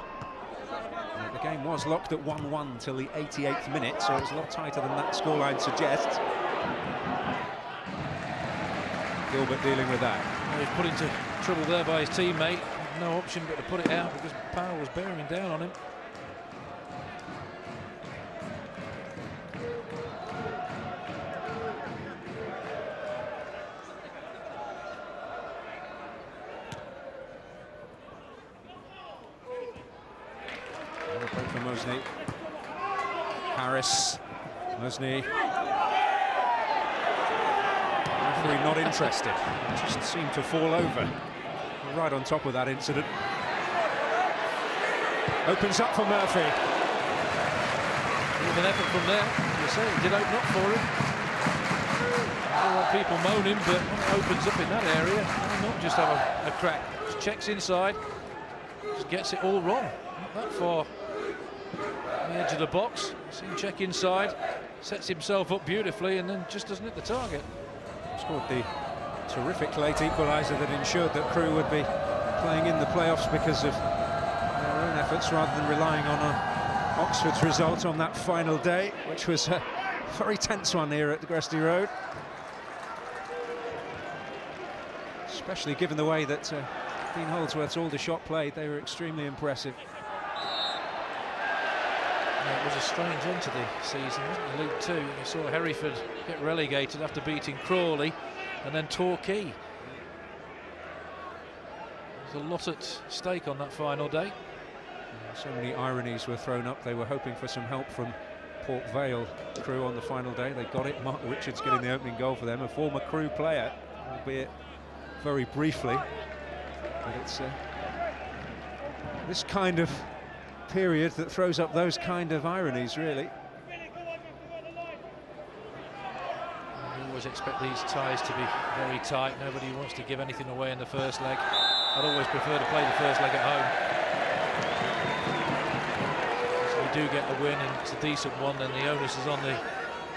The game was locked at 1-1 till the 88th minute, so it was a lot tighter than that scoreline suggests. Gilbert dealing with that. Well, he's put into trouble there by his teammate. No option but to put it out because Powell was bearing down on him. Break for Mosney. Harris. Mosney. Referee not interested. Just seemed to fall over. Right on top of that incident. Opens up for Murphy. With an effort from there, you say it did open up for him. I don't want people moaning, but when it opens up in that area, why not just have a crack? Just checks inside, just gets it all wrong. Not that far on the edge of the box. See him check inside, sets himself up beautifully, and then just doesn't hit the target. Scored the terrific late equaliser that ensured that Crewe would be playing in the playoffs because of their own efforts rather than relying on Oxford's result on that final day, which was a very tense one here at the Gresty Road. Especially given the way that Dean Holdsworth's Aldershot played, they were extremely impressive. Yeah, it was a strange end to the season, wasn't it? League Two. You saw Hereford get relegated after beating Crawley, and then Torquay. There's a lot at stake on that final day. So many ironies were thrown up. They were hoping for some help from Port Vale Crewe on the final day. They got it. Mark Richards getting the opening goal for them, a former Crewe player, albeit very briefly. But it's this kind of period that throws up those kind of ironies, really. You always expect these ties to be very tight. Nobody wants to give anything away in the first leg. I'd always prefer to play the first leg at home. So we do get the win, and it's a decent one, then the onus is on the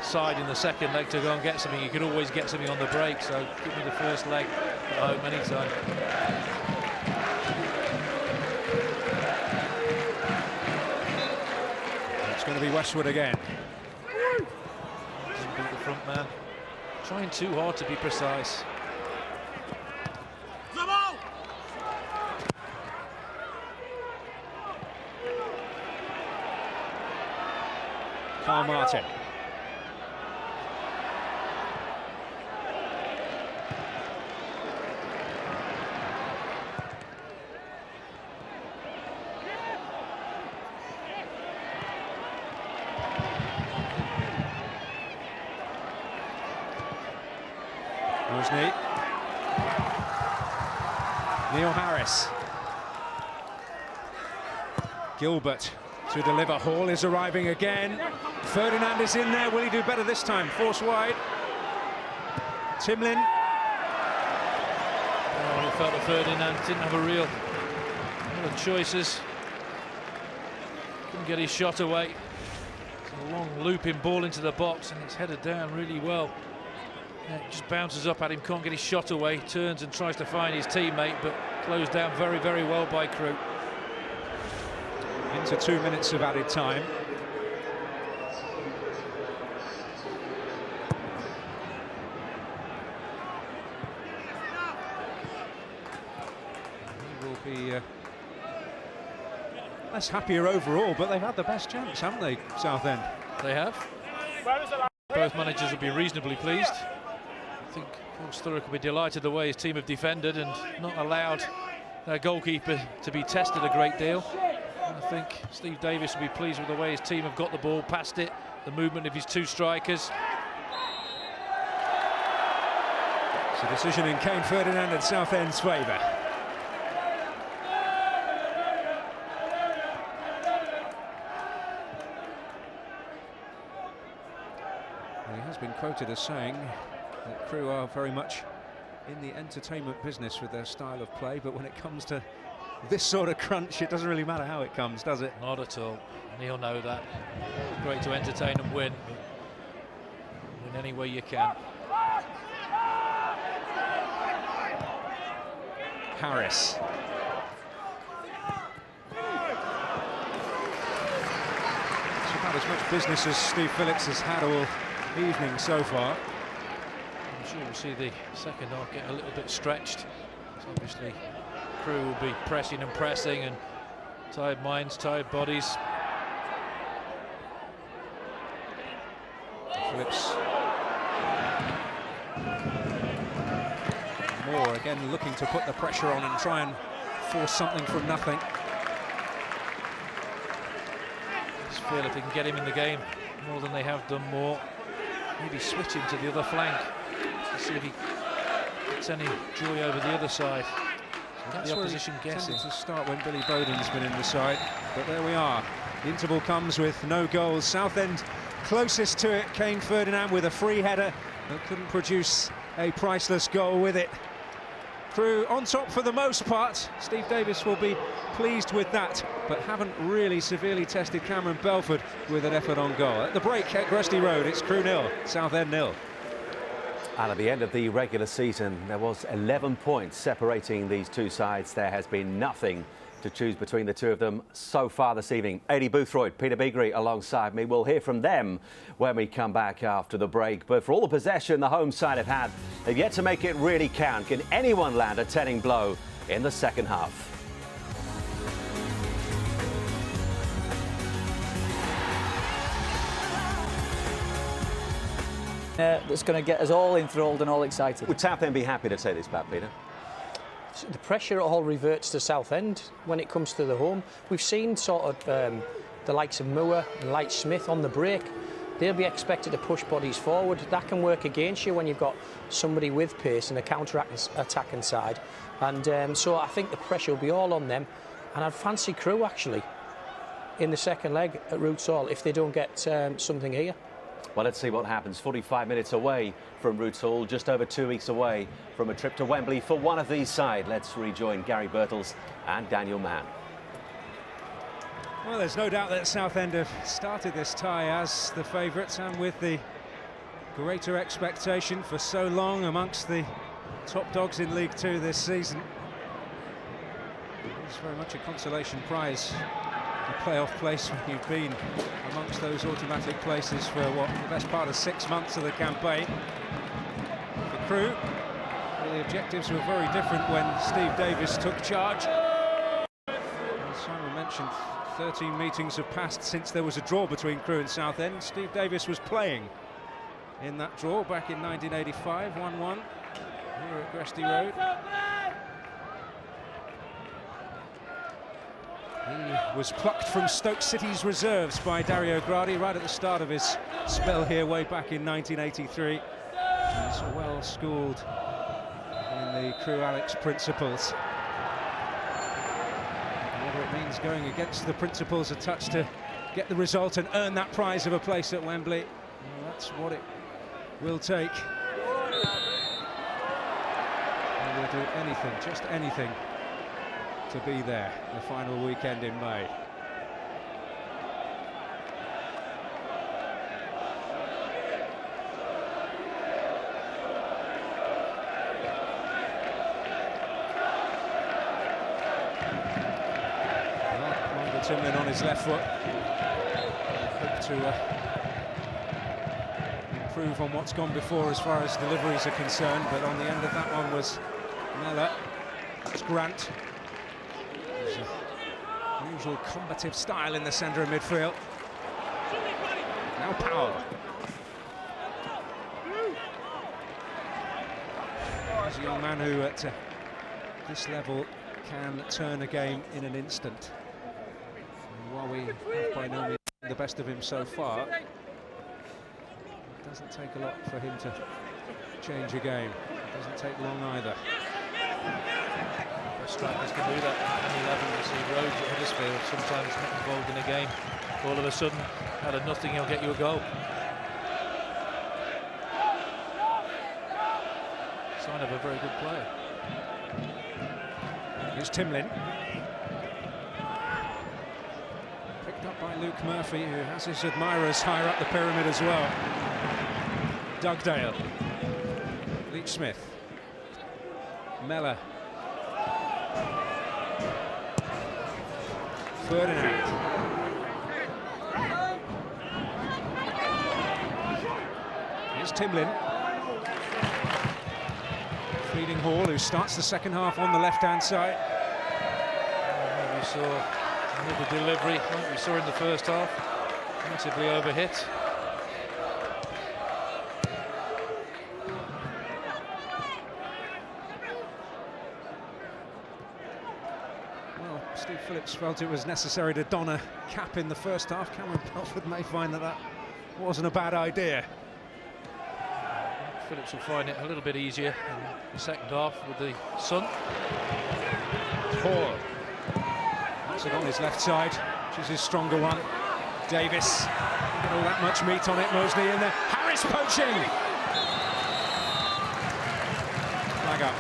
side in the second leg to go and get something. You could always get something on the break, so give me the first leg at home anytime. It's going to be Westwood again. Doesn't beat the front man. Trying too hard to be precise. Carl Martin. Mosney. Neil Harris. Gilbert to deliver. Hall is arriving again. Ferdinand is in there. Will he do better this time? Force wide. Timlin. Oh, I felt that Ferdinand didn't have a lot of choices. Couldn't get his shot away. It's a long looping ball into the box and it's headed down really well. Yeah, it just bounces up at him, can't get his shot away, turns and tries to find his teammate, but closed down very, very well by Crewe. Into 2 minutes of added time. He will be less happier overall, but they've had the best chance, haven't they, Southend? They have. Both managers will be reasonably pleased. I think Coach Thurrock will be delighted the way his team have defended and not allowed their goalkeeper to be tested a great deal. And I think Steve Davis will be pleased with the way his team have got the ball past it, the movement of his two strikers. It's a decision in Kane Ferdinand and Southend's favour. He has been quoted as saying that Crewe are very much in the entertainment business with their style of play, but when it comes to this sort of crunch, it doesn't really matter how it comes, does it? Not at all, and he'll know that. Great to entertain and win, but win any way you can. Harris. It's about as much business as Steve Phillips has had all evening so far. I'm sure we'll see the second half get a little bit stretched. So obviously Crewe will be pressing and pressing, and tired minds, tired bodies. Phillips. Moore again looking to put the pressure on and try and force something from nothing. Just feel if they can get him in the game more than they have done more. Maybe switch him to the other flank to see if he gets any joy over the other side. That's the opposition guessing. To start when Billy Bowden's been in the side, but there we are. The interval comes with no goals. Southend closest to it. Kane Ferdinand with a free header, but couldn't produce a priceless goal with it. Crewe on top for the most part. Steve Davis will be pleased with that, but haven't really severely tested Cameron Belford with an effort on goal. At the break at Gresty Road, it's Crewe 0, Southend 0. And at the end of the regular season, there was 11 points separating these two sides. There has been nothing to choose between the two of them so far this evening. Aidy Boothroyd, Peter Beagrie alongside me. We'll hear from them when we come back after the break. But for all the possession the home side have had, they've yet to make it really count. Can anyone land a telling blow in the second half? That's going to get us all enthralled and all excited. Would Southend be happy to take this back, Peter? The pressure all reverts to Southend when it comes to the home. We've seen sort of the likes of Moore and Light Smith on the break. They'll be expected to push bodies forward. That can work against you when you've got somebody with pace and a counter-attacking side. And so I think the pressure will be all on them. And I'd fancy Crewe actually in the second leg at Roots Hall if they don't get something here. Well, let's see what happens. 45 minutes away from Roots Hall, just over 2 weeks away from a trip to Wembley for one of these side. Let's rejoin Gary Birtles and Daniel Mann. Well, there's no doubt that Southend have started this tie as the favourites and with the greater expectation for so long amongst the top dogs in League Two this season. It's very much a consolation prize, a playoff place when you've been amongst those automatic places for what, the best part of 6 months of the campaign. For Crewe, the objectives were very different when Steve Davis took charge. As Simon mentioned, 13 meetings have passed since there was a draw between Crewe and Southend. Steve Davis was playing in that draw back in 1985, 1-1 here at Gresty Road. He was plucked from Stoke City's reserves by Dario Gradi right at the start of his spell here way back in 1983. He's well schooled in the Crewe Alex principles. whether it means going against the principles a touch to get the result and earn that prize of a place at Wembley. Well, that's what it will take. And we'll do anything, just anything, to be there the final weekend in May. Timlin on his left foot. Hope to improve on what's gone before as far as deliveries are concerned, but on the end of that one was Mellor. It's Grant. There's a usual combative style in the centre of midfield. Now Powell. He's a young man who at this level can turn a game in an instant. While we have by no means the best of him so far, it doesn't take a lot for him to change a game. It doesn't take long either. Best strikers can do that. Any level, you see Rhodes at Huddersfield, sometimes not involved in a game. All of a sudden, out of nothing, he'll get you a goal. Sign of a very good player. Here's Timlin. Up by Luke Murphy, who has his admirers higher up the pyramid as well. Dugdale. Leach Smith. Mellor. Ferdinand. Here's Timlin. Feeding Hall, who starts the second half on the left-hand side. We saw another delivery, like we saw in the first half, massively overhit. Well, Steve Phillips felt it was necessary to don a cap in the first half. Cameron Belford may find that that wasn't a bad idea. Phillips will find it a little bit easier in the second half with the sun. Hall. On his left side, which is his stronger one. Davis, not all that much meat on it. Mosley in there. Harris poaching. Flag up.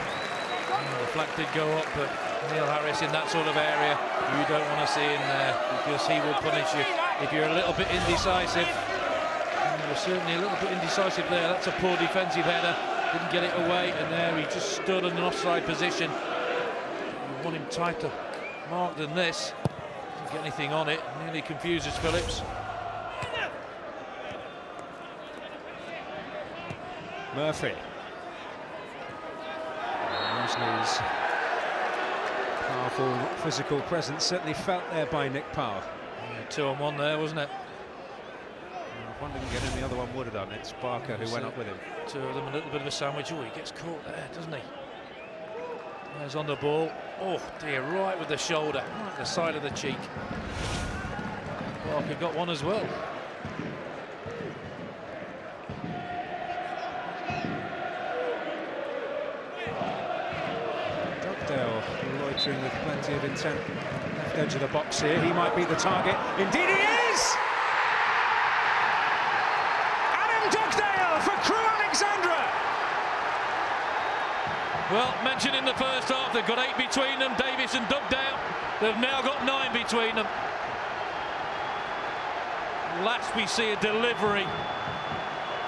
The flag did go up, but Neil Harris in that sort of area, you don't want to see him there because he will punish you if you're a little bit indecisive. And you're certainly a little bit indecisive there. That's a poor defensive header. Didn't get it away, and there he just stood in an offside position. You want him tighter mark than this. Didn't get anything on it. Nearly confuses Phillips. Murphy. Mosley's powerful physical presence certainly felt there by Nick Powell. Yeah, 2-on-1 there, wasn't it? If one didn't get in, the other one would have done. It's Barker who went up with him. Two of them, a little bit of a sandwich. Oh, he gets caught there, doesn't he? There's on the ball. Oh dear, right with the shoulder, right the side of the cheek. Barker got one as well. Dugdale loitering with plenty of intent. Left edge of the box here. He might be the target. Indeed he is! Adam Dugdale for Crewe AlexandraV! Well, mentioned in the first half, they've got 8 between them, Davis and Dugdale. They've now got 9 between them. Last we see a delivery,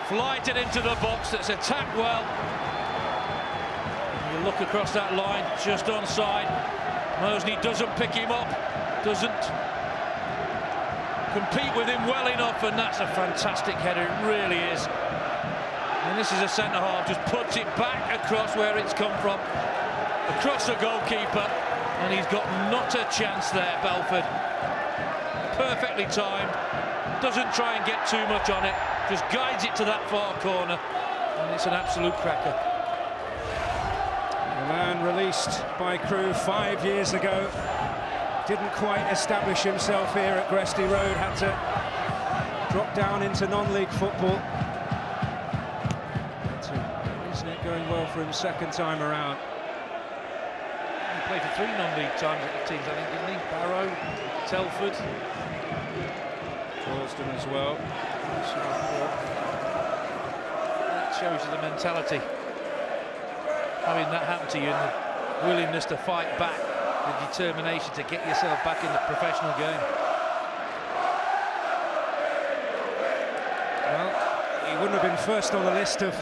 flighted into the box, that's attacked well. You look across that line, just onside. Mosley doesn't pick him up, doesn't compete with him well enough, and that's a fantastic header, it really is. And this is a centre-half, just puts it back across where it's come from, across the goalkeeper, and he's got not a chance there, Belford. Perfectly timed, doesn't try and get too much on it, just guides it to that far corner, and it's an absolute cracker. The man released by Crewe 5 years ago, didn't quite establish himself here at Gresty Road, had to drop down into non-league football. Isn't it going well for him second time around? played for 3 non-league teams, I think, didn't he? Barrow, Telford. Torsten as well. That shows you the mentality. Having that happen to you and the willingness to fight back, the determination to get yourself back in the professional game. Well, he wouldn't have been first on the list of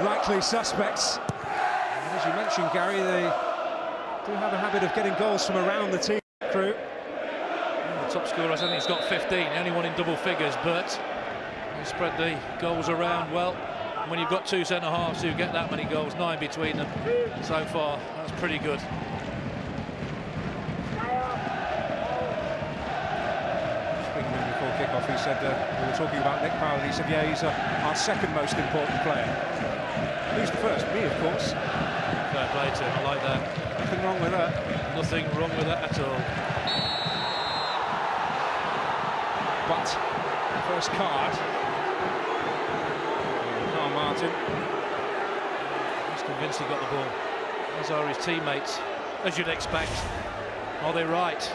likely suspects. And as you mentioned, Gary, they do have a habit of getting goals from around the team. Crewe. The top scorer, I think he's got 15, only one in double figures, but they spread the goals around well. And when you've got 2 centre-halves who get that many goals, 9 between them so far, that's pretty good. Speaking of before kick-off, he said we were talking about Nick Powell, and he said, yeah, he's our second most important player. Who's the first? Me, of course. Fair play to him, I like that. Nothing wrong with that. Nothing wrong with that at all. But the first card. Carl Martin. He's convinced he got the ball, as are his teammates, as you'd expect. Are they right?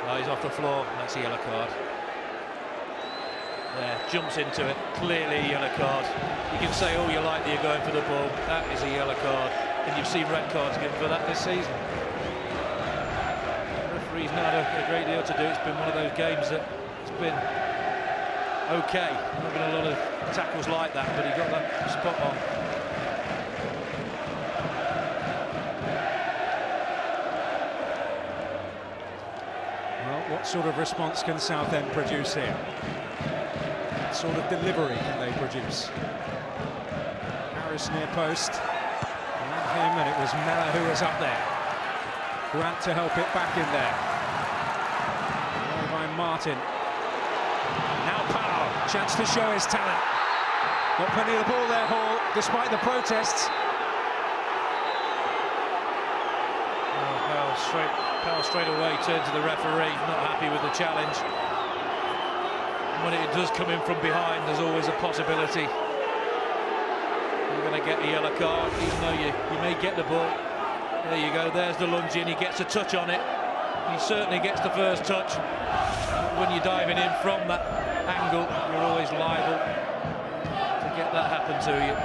No, he's off the floor, and that's a yellow card. There, jumps into it, clearly a yellow card. You can say all you like that you're going for the ball, that is a yellow card. And you've seen red cards given for that this season. The referee's not had a great deal to do. It's been one of those games that it's been okay. Not been a lot of tackles like that, but he got that spot on. Well, what sort of response can Southend produce here? What sort of delivery can they produce? Harris near post. Him, and it was Mella who was up there. Grant to help it back in there. By Martin. Now Powell, chance to show his talent. Got plenty of the ball there, Hall, despite the protests. Powell straight away turned to the referee, not happy with the challenge. And when it does come in from behind, there's always a possibility you're going to get a yellow card, even though you may get the ball. There you go, there's the lunge in, he gets a touch on it. He certainly gets the first touch. But when you're diving in from that angle, you're always liable to get that happen to you.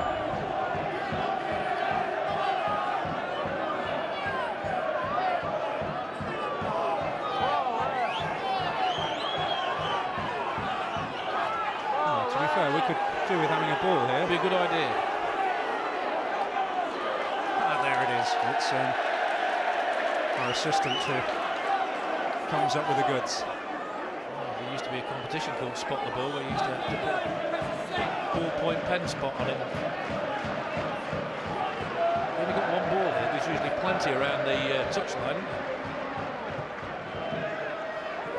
Oh, to be fair, we could do with having a ball here. It'd be a good idea. It's our assistant who comes up with the goods. Well, there used to be a competition called Spot the Ball, where you used to have to put a ballpoint pen spot on it. We've only got one ball here, there's usually plenty around the touchline.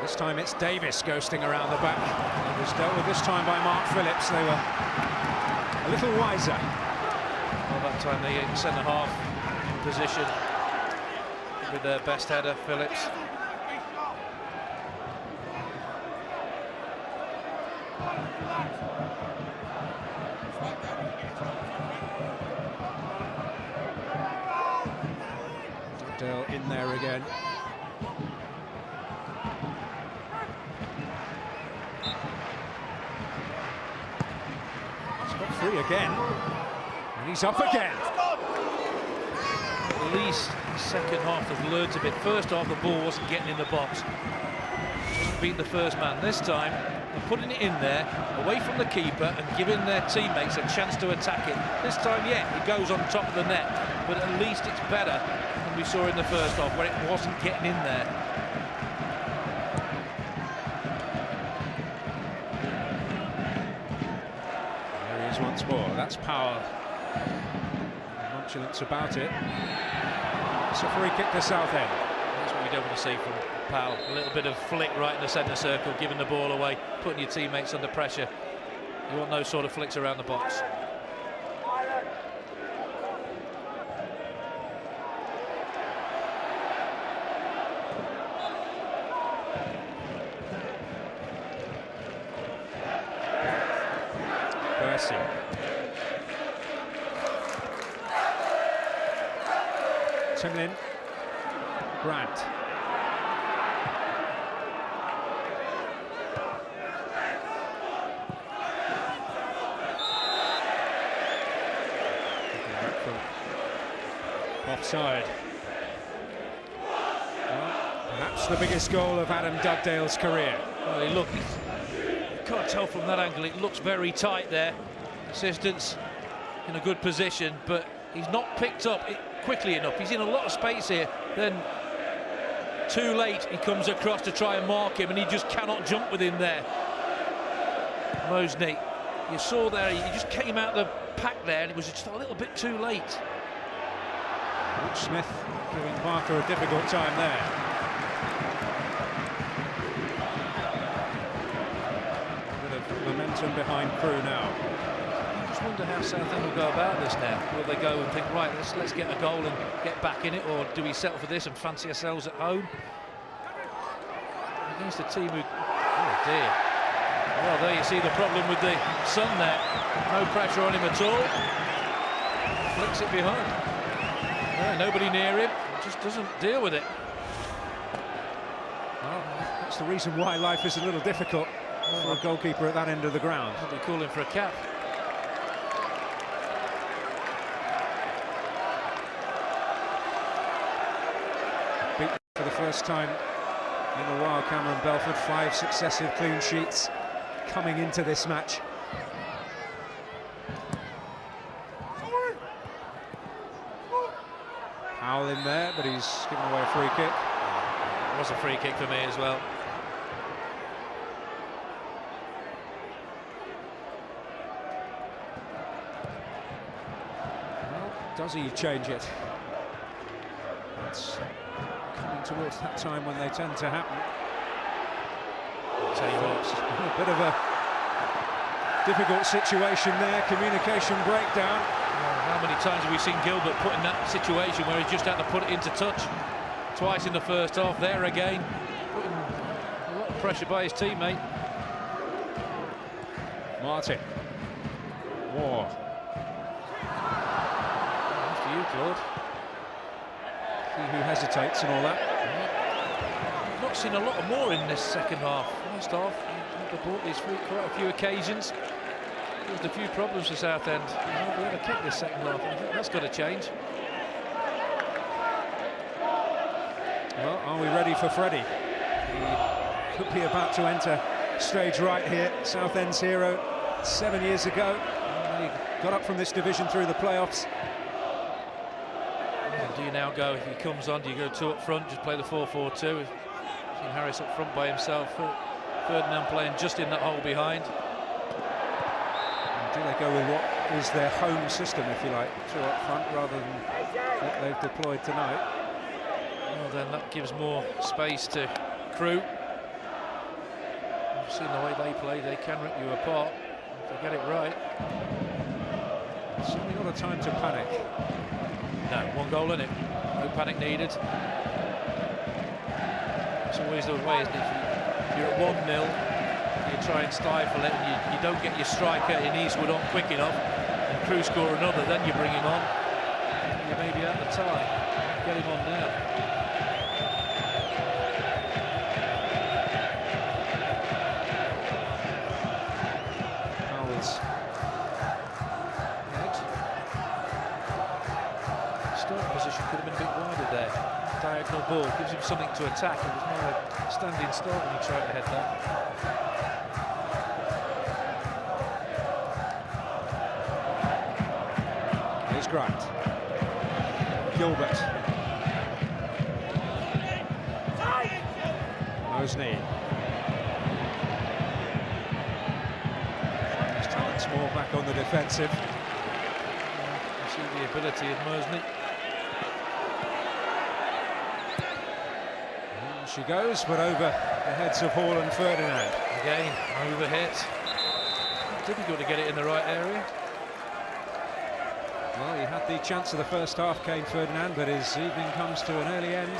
This time it's Davis ghosting around the back. It was dealt with this time by Mark Phillips. They were a little wiser. Well, that time the centre-half position with their best header, Phillips. Dale in there again. He's got free again. And he's up again. At least the second half has learnt a bit. First half the ball wasn't getting in the box. Just beat the first man. This time they're putting it in there, away from the keeper, and giving their teammates a chance to attack it. This time, yeah, it goes on top of the net, but at least it's better than we saw in the first half, where it wasn't getting in there. There he is once more. That's Powell. Nonchalance about it. It's a free kick to Southend. That's what you don't want to see from Powell. A little bit of flick right in the centre circle, giving the ball away, putting your teammates under pressure. You want those sort of flicks around the box. Percy. him in. Grant. Offside. Well, perhaps the biggest goal of Adam Dugdale's career. Well, you can't tell from that angle, it looks very tight there. Assistant's in a good position, but he's not picked up it quickly enough. He's in a lot of space here. Then too late he comes across to try and mark him, and he just cannot jump with him there. Mosney, you saw there, he just came out the pack there, and it was just a little bit too late. Smith giving Parker a difficult time there. A bit of momentum behind Crewe now. I just wonder how Southend will go about this now. Will they go and think, right, let's get a goal and get back in it, or do we settle for this and fancy ourselves at home? Against a team who... Oh dear. Well, there you see the problem with the sun there. No pressure on him at all. Flicks it behind. Yeah, nobody near him, just doesn't deal with it. Well, that's the reason why life is a little difficult for a goalkeeper at that end of the ground. They're calling for a cap. Beaten for the first time in a while, Cameron Belford. 5 successive clean sheets coming into this match. Foul in there, but he's given away a free kick. It was a free kick for me as well. Well, does he change it? It's coming towards that time when they tend to happen. I'll tell you what, A bit of a difficult situation there, communication breakdown. how many times have we seen Gilbert put in that situation where he just had to put it into touch? Twice in the first half, there again. Putting a lot of pressure by his teammate. Martin. War. After you, Claude. He who hesitates and all that. I've not seen a lot more in this second half. First half, they brought his feet quite a few occasions. Caused a few problems for Southend. We had a kick this second half, and I think that's got to change. Well, are we ready for Freddie? He could be about to enter stage right here. Southend's hero 7 years ago. He got up from this division through the playoffs. Yeah, do you now go, if he comes on, do you go 2 up front, just play the 4-4-2? Seen Harris up front by himself. Ferdinand playing just in that hole behind. Do they go with what is their home system, if you like, 2 up front rather than what they've deployed tonight? Well, then that gives more space to Crewe. You've seen the way they play, they can rip you apart if they get it right. Certainly not a time to panic. No, 1 goal in it, no panic needed. It's always the way, isn't it? If you're at 1-0, you try and stifle it, and you don't get your striker in Eastwood on quick enough, and Crewe score another, then you bring him on. You may be out the tie. Get him on now. Howells. Starting position could have been a bit wider there. Diagonal ball gives him something to attack. It was more a standing start when he tried to head that. Here's Grant. Gilbert. Mosney. His talents more back on the defensive. You see the ability of Mosney. And she goes, but over the heads of Hall and Ferdinand. Again, overhit. Difficult to get it in the right area. Well, he had the chance of the first half, Kane Ferdinand, but his evening comes to an early end.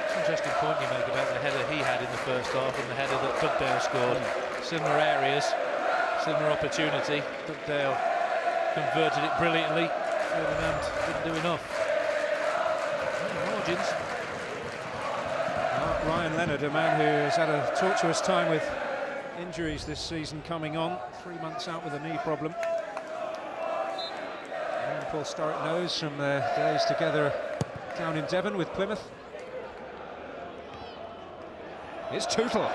It's an interesting point you make about the header he had in the first half and the header that Dugdale scored. Similar areas, similar opportunity. Dugdale converted it brilliantly. Ferdinand didn't do enough. Margins. Ryan Leonard, a man who has had a tortuous time with injuries this season coming on, 3 months out with a knee problem. And Paul Sturrock knows from their days together down in Devon with Plymouth. It's Tootle.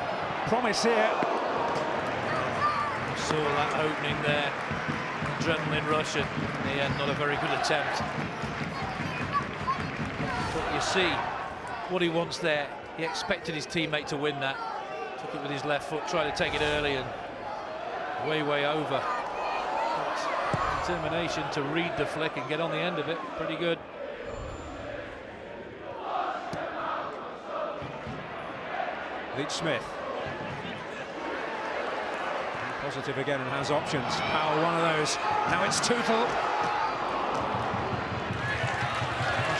Promise here. Saw that opening there. Adrenaline rush, and in the end, not a very good attempt. But you see what he wants there. He expected his teammate to win that. Took it with his left foot, tried to take it early, and way over. But determination to read the flick and get on the end of it. Pretty good. Leach Smith. Positive again and has options. Powell, one of those. Now it's Tootle.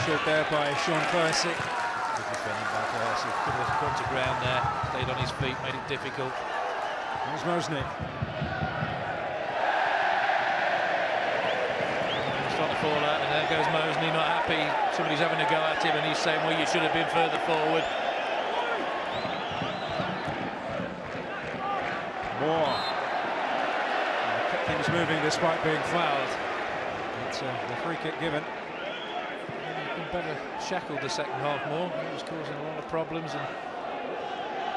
Short there by Sean Percy. Good defending by Percy. Could have gone to ground there. Stayed on his feet, made it difficult. There's Mosley. Starting to fall out, and there goes Mosley, not happy. Somebody's having a go at him, and he's saying, well, you should have been further forward. Moore. Kept things moving despite being fouled. It's the free kick given. Been better shackled the second half more. He was causing a lot of problems, and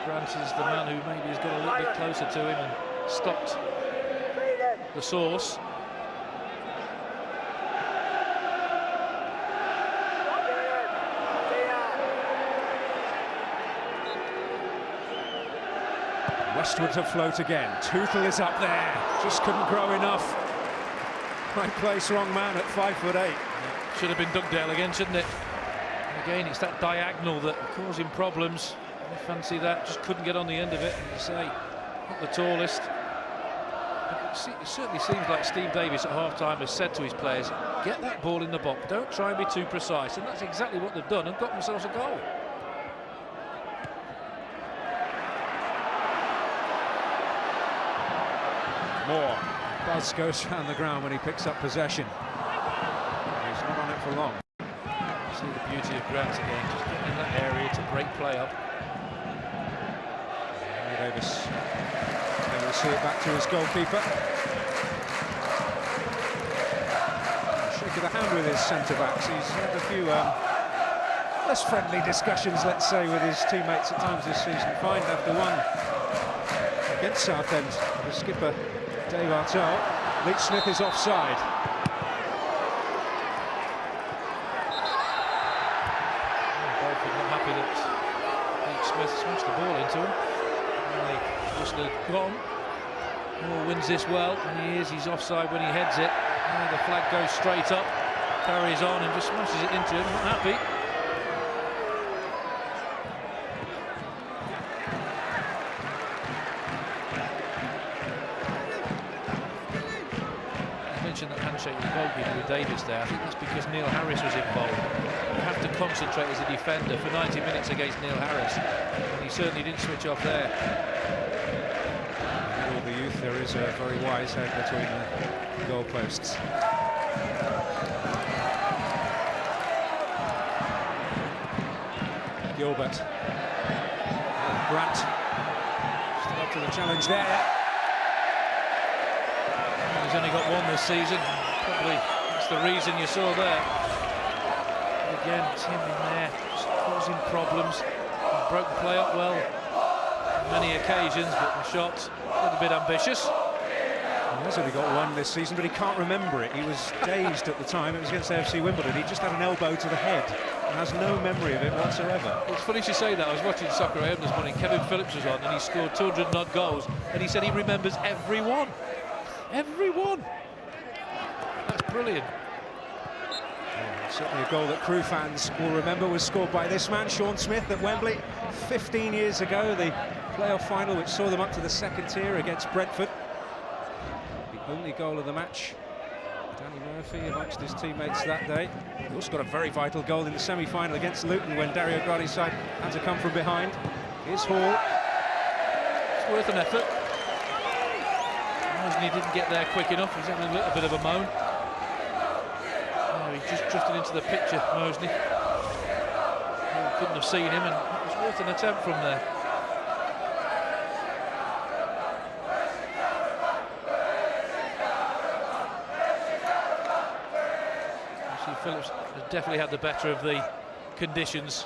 Grant is the man who maybe has got a little bit closer to him and stopped the source. Westward to float again. Tootle is up there. Just couldn't grow enough. Right place, wrong man at 5'8". Yeah. Should have been Dugdale again, shouldn't it? And again, it's that diagonal that caused him problems. I fancy that. Just couldn't get on the end of it. And you say, not the tallest. But it certainly seems like Steve Davis at half-time has said to his players, get that ball in the box. Don't try and be too precise. And that's exactly what they've done and got themselves a goal. Moore. Buzz goes round the ground when he picks up possession. He's not on it for long. See the beauty of Grant again, just getting in that area to break play up. Davis able to see it back to his goalkeeper. Shake of the hand with his centre-backs. He's had a few less friendly discussions, let's say, with his teammates at times this season. Fined after one against Southend, the skipper Dave Artell. Leach Smith is offside. Both are not happy that Leach Smith smashed the ball into him. And they just gone. Moore wins this well, and he's offside when he heads it. And the flag goes straight up, carries on and just smashes it into him. Not happy. That handshake with the goalkeeper with Davis there. I think that's because Neil Harris was involved. You have to concentrate as a defender for 90 minutes against Neil Harris, and he certainly didn't switch off there. In all the youth, there is a very wise head between the goalposts. Gilbert. Grant. Still up to the challenge there. He's only got one this season. Probably that's the reason you saw there. Again, it's him in there, just causing problems. He's broken play up well on many occasions, but the shot's a little bit ambitious. He has only got one this season, but he can't remember it. He was dazed at the time. It was against AFC Wimbledon. He just had an elbow to the head and has no memory of it whatsoever. It's funny you say that. I was watching Soccer AM this morning. Kevin Phillips was on, and he scored 200 odd goals, and he said he remembers every one. Every one. That's brilliant. Yeah, certainly a goal that Crewe fans will remember was scored by this man, Sean Smith, at Wembley 15 years ago, the playoff final which saw them up to the second tier against Brentford. The only goal of the match. Danny Murphy amongst his teammates that day. He also got a very vital goal in the semi-final against Luton when Dario Grani's side had to come from behind. Here's Hall. It's worth an effort. He didn't get there quick enough. He's having a little bit of a moan. just drifted into the picture, Mosley. Couldn't have seen him, and it was worth an attempt from there. Phillips has definitely had the better of the conditions.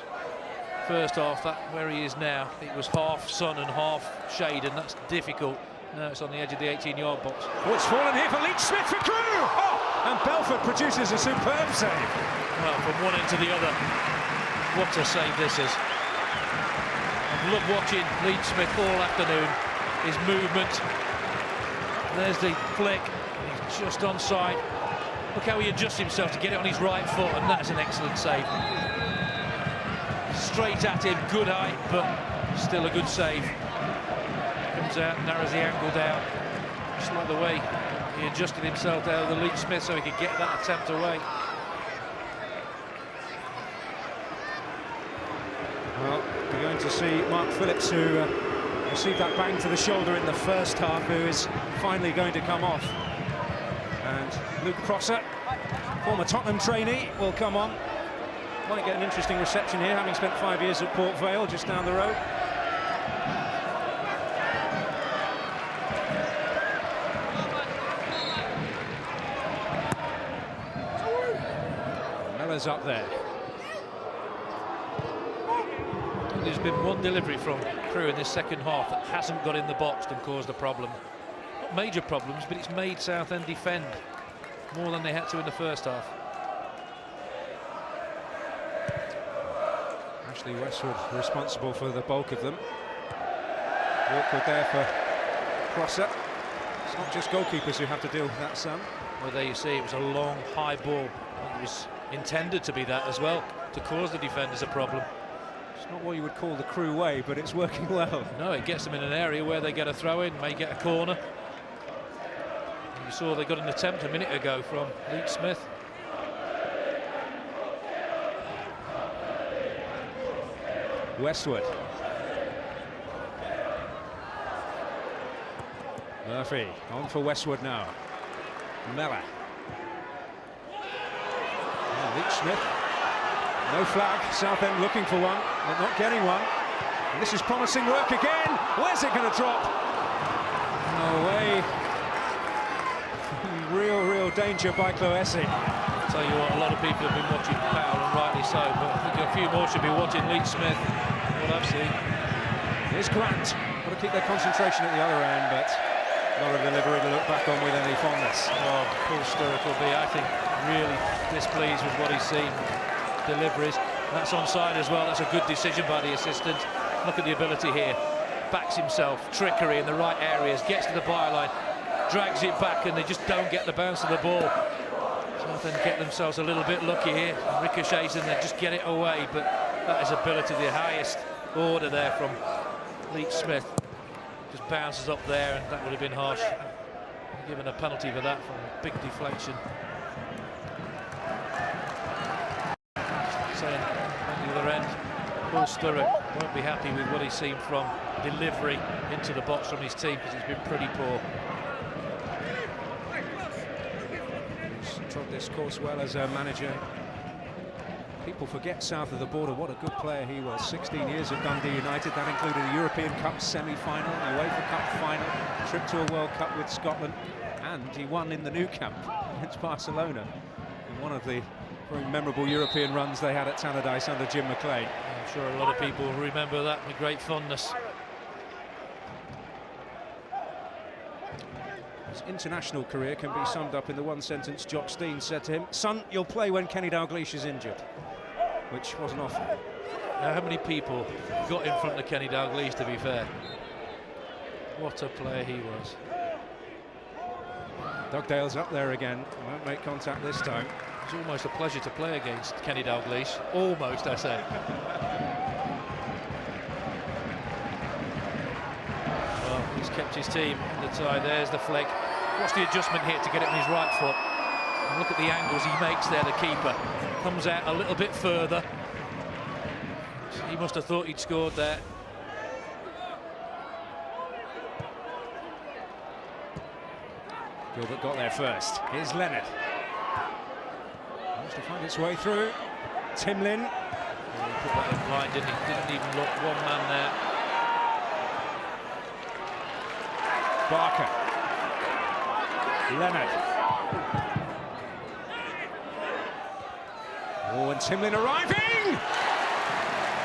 First half, that where he is now, it was half sun and half shade, and that's difficult. Now it's on the edge of the 18-yard box. Oh, it's fallen here for Leach Smith for Crewe! Oh, and Belford produces a superb save. Well, from one end to the other, what a save this is. I've loved watching Leach Smith all afternoon. His movement, there's the flick, he's just onside. Look how he adjusts himself to get it on his right foot, and that's an excellent save. Straight at him, good height, but still a good save. Comes out, narrows the angle down. Just like the way he adjusted himself there with the Leach Smith so he could get that attempt away. Well, we're going to see Mark Phillips, who received that bang to the shoulder in the first half, who is finally going to come off. And Luke Prosser, former Tottenham trainee, will come on. Might get an interesting reception here, having spent 5 years at Port Vale, just down the road. Mellor's up there. There's been one delivery from Crewe in this second half that hasn't got in the box and caused a problem. Not major problems, but it's made Southend defend more than they had to in the first half. Ashley Westwood responsible for the bulk of them. Awkward there for Prosser. It's not just goalkeepers who have to deal with that, Sam. Well, there you see, it was a long, high ball. It was intended to be that as well, to cause the defenders a problem. It's not what you would call the Crewe way, but it's working well. No, it gets them in an area where they get a throw-in, may get a corner. You saw they got an attempt a minute ago from Leach Smith. Westwood. Murphy on for Westwood now. Mellor. Leach Smith. No flag. Southend looking for one, but not getting one. And this is promising work again. Where's it going to drop? No way. Real danger by Cloesi. I'll tell you what, a lot of people have been watching Powell, and rightly so, but I think a few more should be watching Leach Smith, what I've seen. Here's Grant. Got to keep their concentration at the other end, but not a delivery to look back on with any fondness. Oh, Paul Sturrock will be, I think, really displeased with what he's seen. Deliveries. That's onside as well. That's a good decision by the assistant. Look at the ability here. Backs himself, trickery in the right areas, gets to the byline, drags it back, and they just don't get the bounce of the ball. Southend get themselves a little bit lucky here. Ricochets and they just get it away, but that is ability, the highest order there from Leach Smith. Just bounces up there, and that would have been harsh. Given a penalty for that from a big deflection. Saying on the other end, Paul Sturrock won't be happy with what he's seen from delivery into the box from his team, because he's been pretty poor. He's trod this course well as a manager. People forget south of the border what a good player he was. 16 years at Dundee United, that included a European Cup semi-final, a UEFA Cup final, a trip to a World Cup with Scotland, and he won in the Nou Camp against Barcelona in one of the very memorable European runs they had at Tannadice under Jim McLean. I'm sure a lot of people will remember that with great fondness. His international career can be summed up in the one sentence Jock Stein said to him: "Son, you'll play when Kenny Dalglish is injured," which wasn't often. Now, how many people got in front of Kenny Dalglish, to be fair? What a player he was. Dugdale's up there again, won't make contact this time. It's almost a pleasure to play against Kenny Dalglish. Almost, I say. Well, he's kept his team in the tie. There's the flick. What's the adjustment here to get it on his right foot? And look at the angles he makes there, the keeper. Comes out a little bit further. He must have thought he'd scored there. Gilbert got there first. Here's Leonard. to find its way through. Timlin. He put that in blind, didn't he? Didn't even look. One man there. Barker. Leonard. Oh, and Timlin arriving!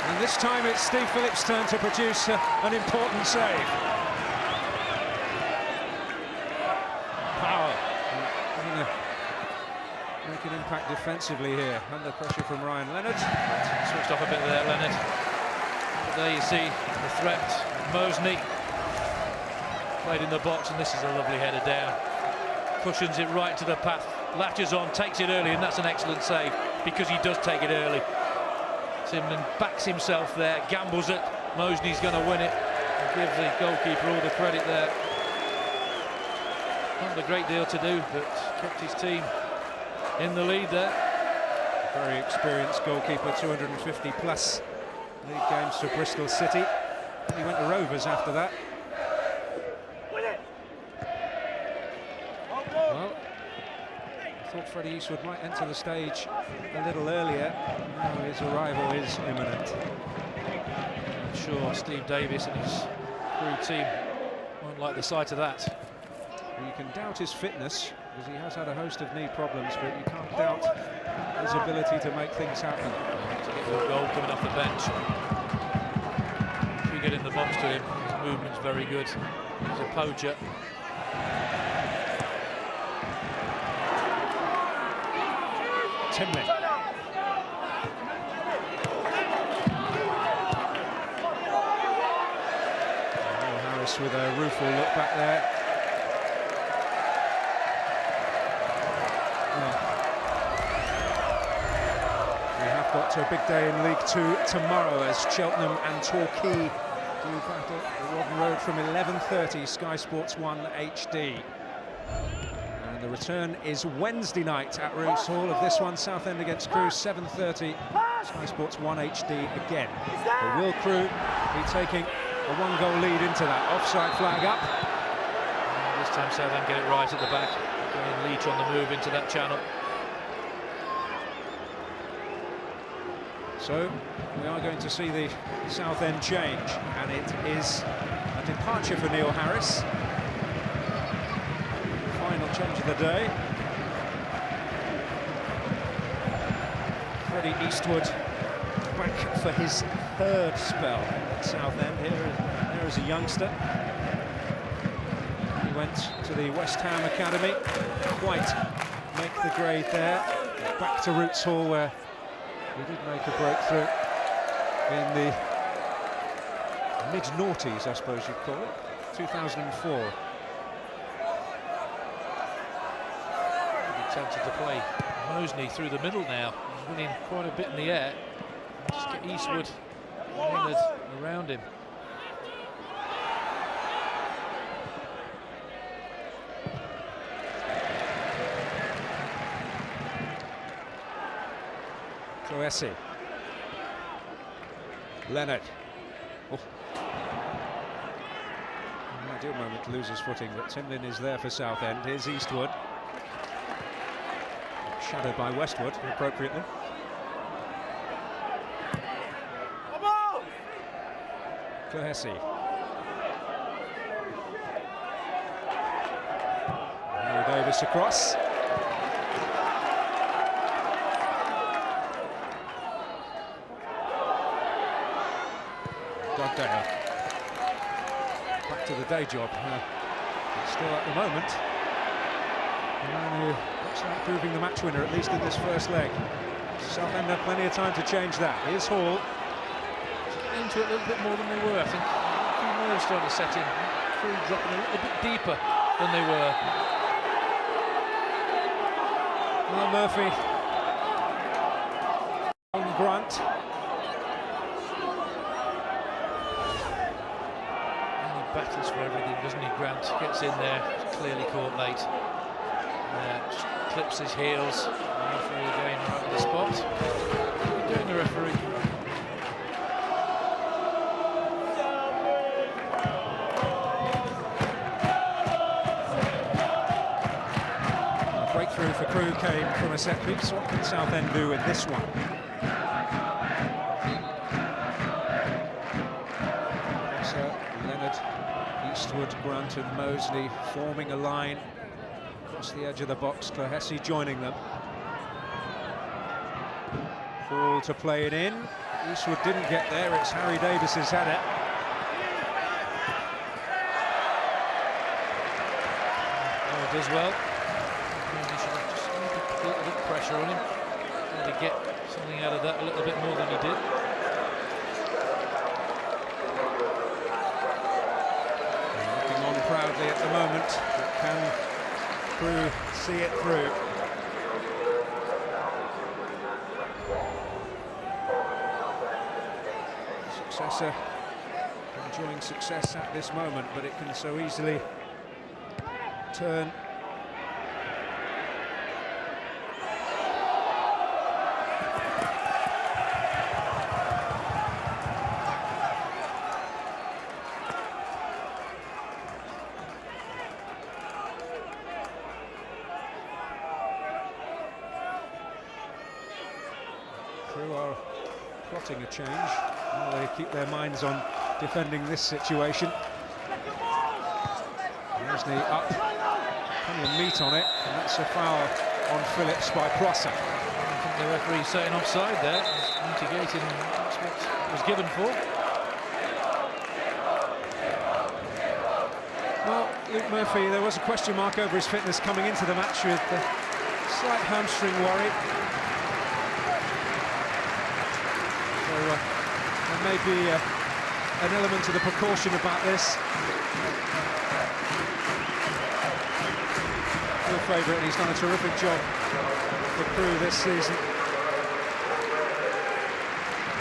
And this time it's Steve Phillips' turn to produce an important save. Powell. Going to make an impact defensively here. Under pressure from Ryan Leonard. Switched off a bit there, Leonard. But there you see the threat. Mosney played in the box, and this is a lovely header down. Cushions it right to the path, latches on, takes it early, and that's an excellent save because he does take it early. Timlin backs himself there, gambles it. Mosney's going to win it and give the goalkeeper all the credit there. Not a great deal to do, but kept his team in the lead there. Very experienced goalkeeper, 250 plus league games for Bristol City. He went to Rovers after that. Well, I thought Freddie Eastwood might enter the stage a little earlier. Now his arrival is imminent. I'm sure Steve Davis and his Crewe team won't like the sight of that. You can doubt his fitness because he has had a host of knee problems, but you can't doubt his ability to make things happen. To get the goal coming off the bench. If you get in the box to him, his movement's very good. He's a poacher. Timlin. Harris with a rueful look back there. We have got a big day in League Two tomorrow as Cheltenham and Torquay do battle the Wadden Road from 11:30, Sky Sports 1 HD. And the return is Wednesday night at Roos Hall of this one, Southend against Crewe, 7:30, Sky Sports 1 HD again. But will Crewe be taking a one-goal lead into that? Offside flag up. And this time Southend get it right at the back. Getting Leach on the move into that channel. So we are going to see the Southend change, and it is a departure for Neil Harris. Final change of the day. Freddie Eastwood back for his third spell at Southend. Here is a youngster. He went to the West Ham Academy, quite make the grade there. Back to Roots Hall where he did make a breakthrough in the mid-noughties, I suppose you'd call it, 2004. He tempted to play Mosney through the middle now. He's winning quite a bit in the air. Just get Eastwood Leonard around him. Cloesi. Leonard. Oh. An ideal moment to lose his footing, but Timlin is there for Southend. Here's Eastwood. Shadowed by Westwood, appropriately. Cloesi. Davis across. Dugdale. Back to the day job. But still at the moment, the man who looks like proving the match winner, at least in this first leg. Southend have plenty of time to change that. Here's Hall. Into it a little bit more than they were, I think. A few nerves starting to set in. Crewe dropping a little bit deeper than they were. Well, Murphy. Grant. Battles for everything, doesn't he? Grant gets in there, clearly caught late. Just clips his heels. The referee again right on the spot. What are you doing, the referee? Breakthrough for Crewe. Crewe came from a set piece. What can Southend do with this one? So Leonard, Eastwood, Grant and Mosley forming a line across the edge of the box. Clohessy joining them. Hall to play it in. Eastwood didn't get there. It's Harry Davis who's had it. Oh, does well. He should have just a little bit of pressure on him. Trying to get something out of that a little bit more than he did. Looking on proudly at the moment. But can Crewe see it through? Successor enjoying success at this moment, but it can so easily turn. Crewe are plotting a change. Well, they keep their minds on defending this situation. Mosley up, plenty of meat on it, and that's a foul on Phillips by Prosser. I think the referee's saying offside there. He's mitigating what was given for. Well, Luke Murphy, there was a question mark over his fitness coming into the match with the slight hamstring worry. So there may be an element of the precaution about this. Real favourite, and he's done a terrific job for Crewe this season.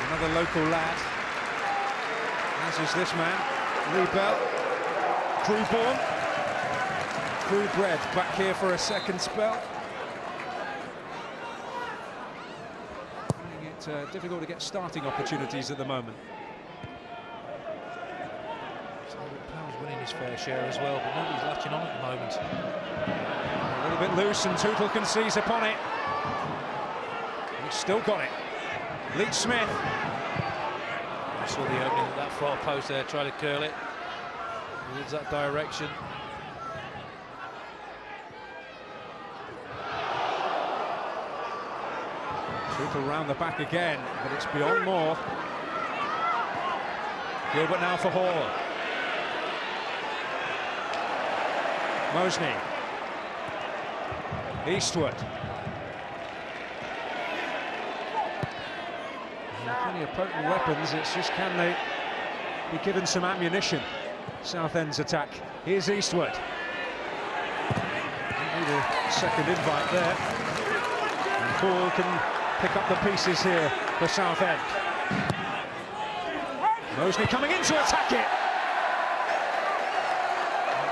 Another local lad, as is this man, Lee Bell, Crewe born, Crewe bred, back here for a second spell. Finding it difficult to get starting opportunities at the moment. Powell's winning his fair share as well, but nobody's latching on at the moment. A little bit loose, and Tootle can seize upon it. He's still got it. Leach Smith. I saw the opening at that far post there, try to curl it. Towards that direction. Tootle round the back again, but it's beyond more. Gilbert now for Hall. Mosley. Eastwood. Plenty of potent weapons, it's just can they be given some ammunition? Southend's attack. Here's Eastwood. Need a second invite there. And Hall can pick up the pieces here for Southend. Mosley coming in to attack it.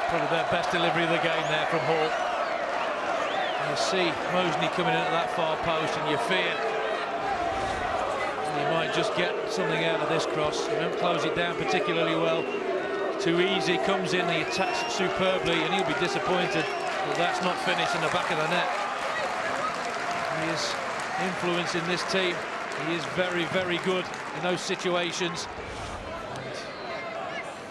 Probably their best delivery of the game there from Hall. You see Mosley coming in at that far post, and you fear you might just get something out of this cross. You don't close it down particularly well. Too easy, comes in, he attacks it superbly, and he'll be disappointed that that's not finished in the back of the net. He is influencing this team. He is very, very good in those situations.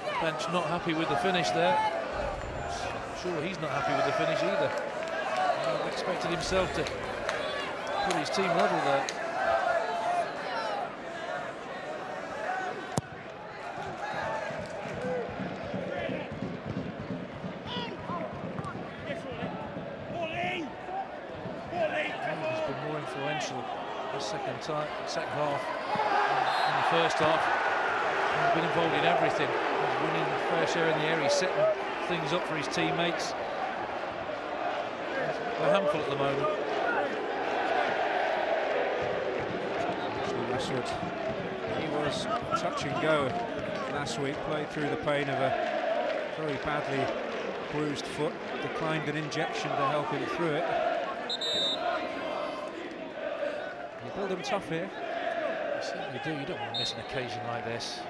And bench not happy with the finish there. I'm sure he's not happy with the finish either. He expected himself to put his team level there. Second half, in the first half, he's been involved in everything. He's winning a fair share in the air, he's setting things up for his teammates. A handful at the moment. Westwood, he was touch and go last week, played through the pain of a very badly bruised foot, declined an injection to help him through it. You build them tough here. You certainly do. You don't want to miss an occasion like this.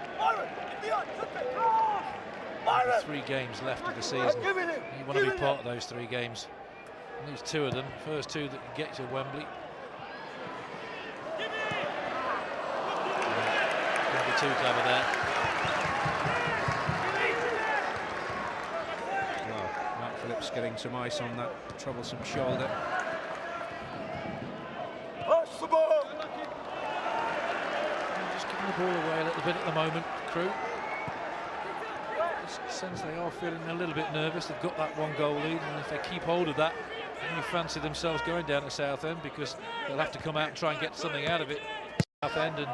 3 games left of the season. You want to be part of those 3 games. And there's two of them, first two that can get to Wembley. Don't be too clever there. Well, Mark Phillips getting some ice on that troublesome shoulder. Just giving the ball away a little bit at the moment, Crewe. Just sense they are feeling a little bit nervous. They've got that 1-goal lead, and if they keep hold of that, then you fancy themselves going down to Southend, because they'll have to come out and try and get something out of it. Southend, and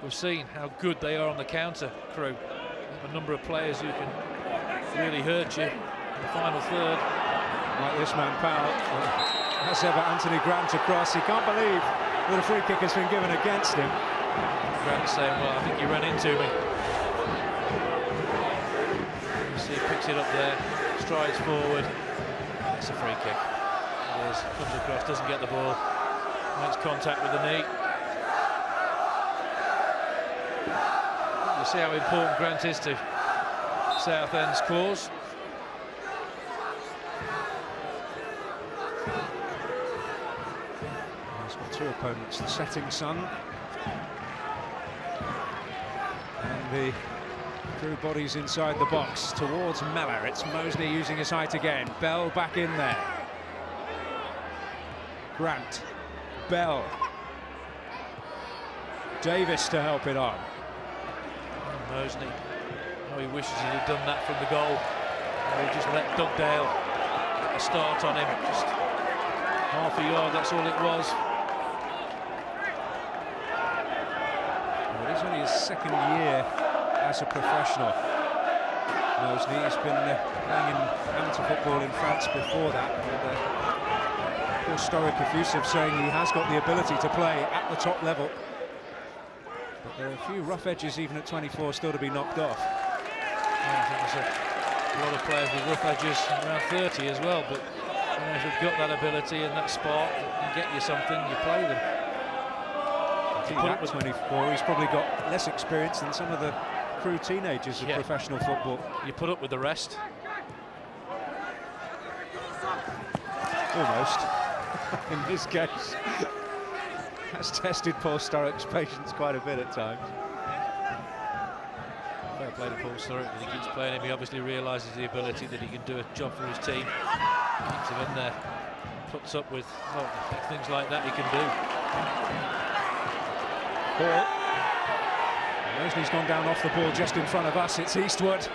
we've seen how good they are on the counter, Crewe. A number of players who can really hurt you in the final third. Like this man, Powell. That's ever Anthony Grant across. He can't believe that a free kick has been given against him. Grant saying, well, I think you ran into me. You see, he picks it up there, strides forward. It's a free kick. It is. Comes across, doesn't get the ball, makes contact with the knee. You see how important Grant is to Southend's cause. He's got two opponents, the setting sun and the Crewe bodies inside the box towards Mellor. It's Mosley using his height again. Bell back in there. Grant, Bell, Davis to help it on. Mosley, oh, he wishes he had done that from the goal. He just let Dugdale get a start on him. Just half a yard, that's all it was. Well, it is only his second year as a professional. Mosley has been playing in amateur football in France before that. Historic effusive saying he has got the ability to play at the top level. But there are a few rough edges even at 24 still to be knocked off. I think there's a lot of players with rough edges around 30 as well, but you know, if they've got that ability and that spark that can get you something, you play them. I think at 24 he's probably got less experience than some of the Crewe teenagers of professional football. You put up with the rest. Almost. In this case. That's tested Paul Sturrock's patience quite a bit at times. Fair play to Paul Sturrock, that he keeps playing him. He obviously realises the ability that he can do a job for his team. Keeps him in there, puts up with things like that he can do. Ball. Mosley's gone down off the ball just in front of us. It's Eastwood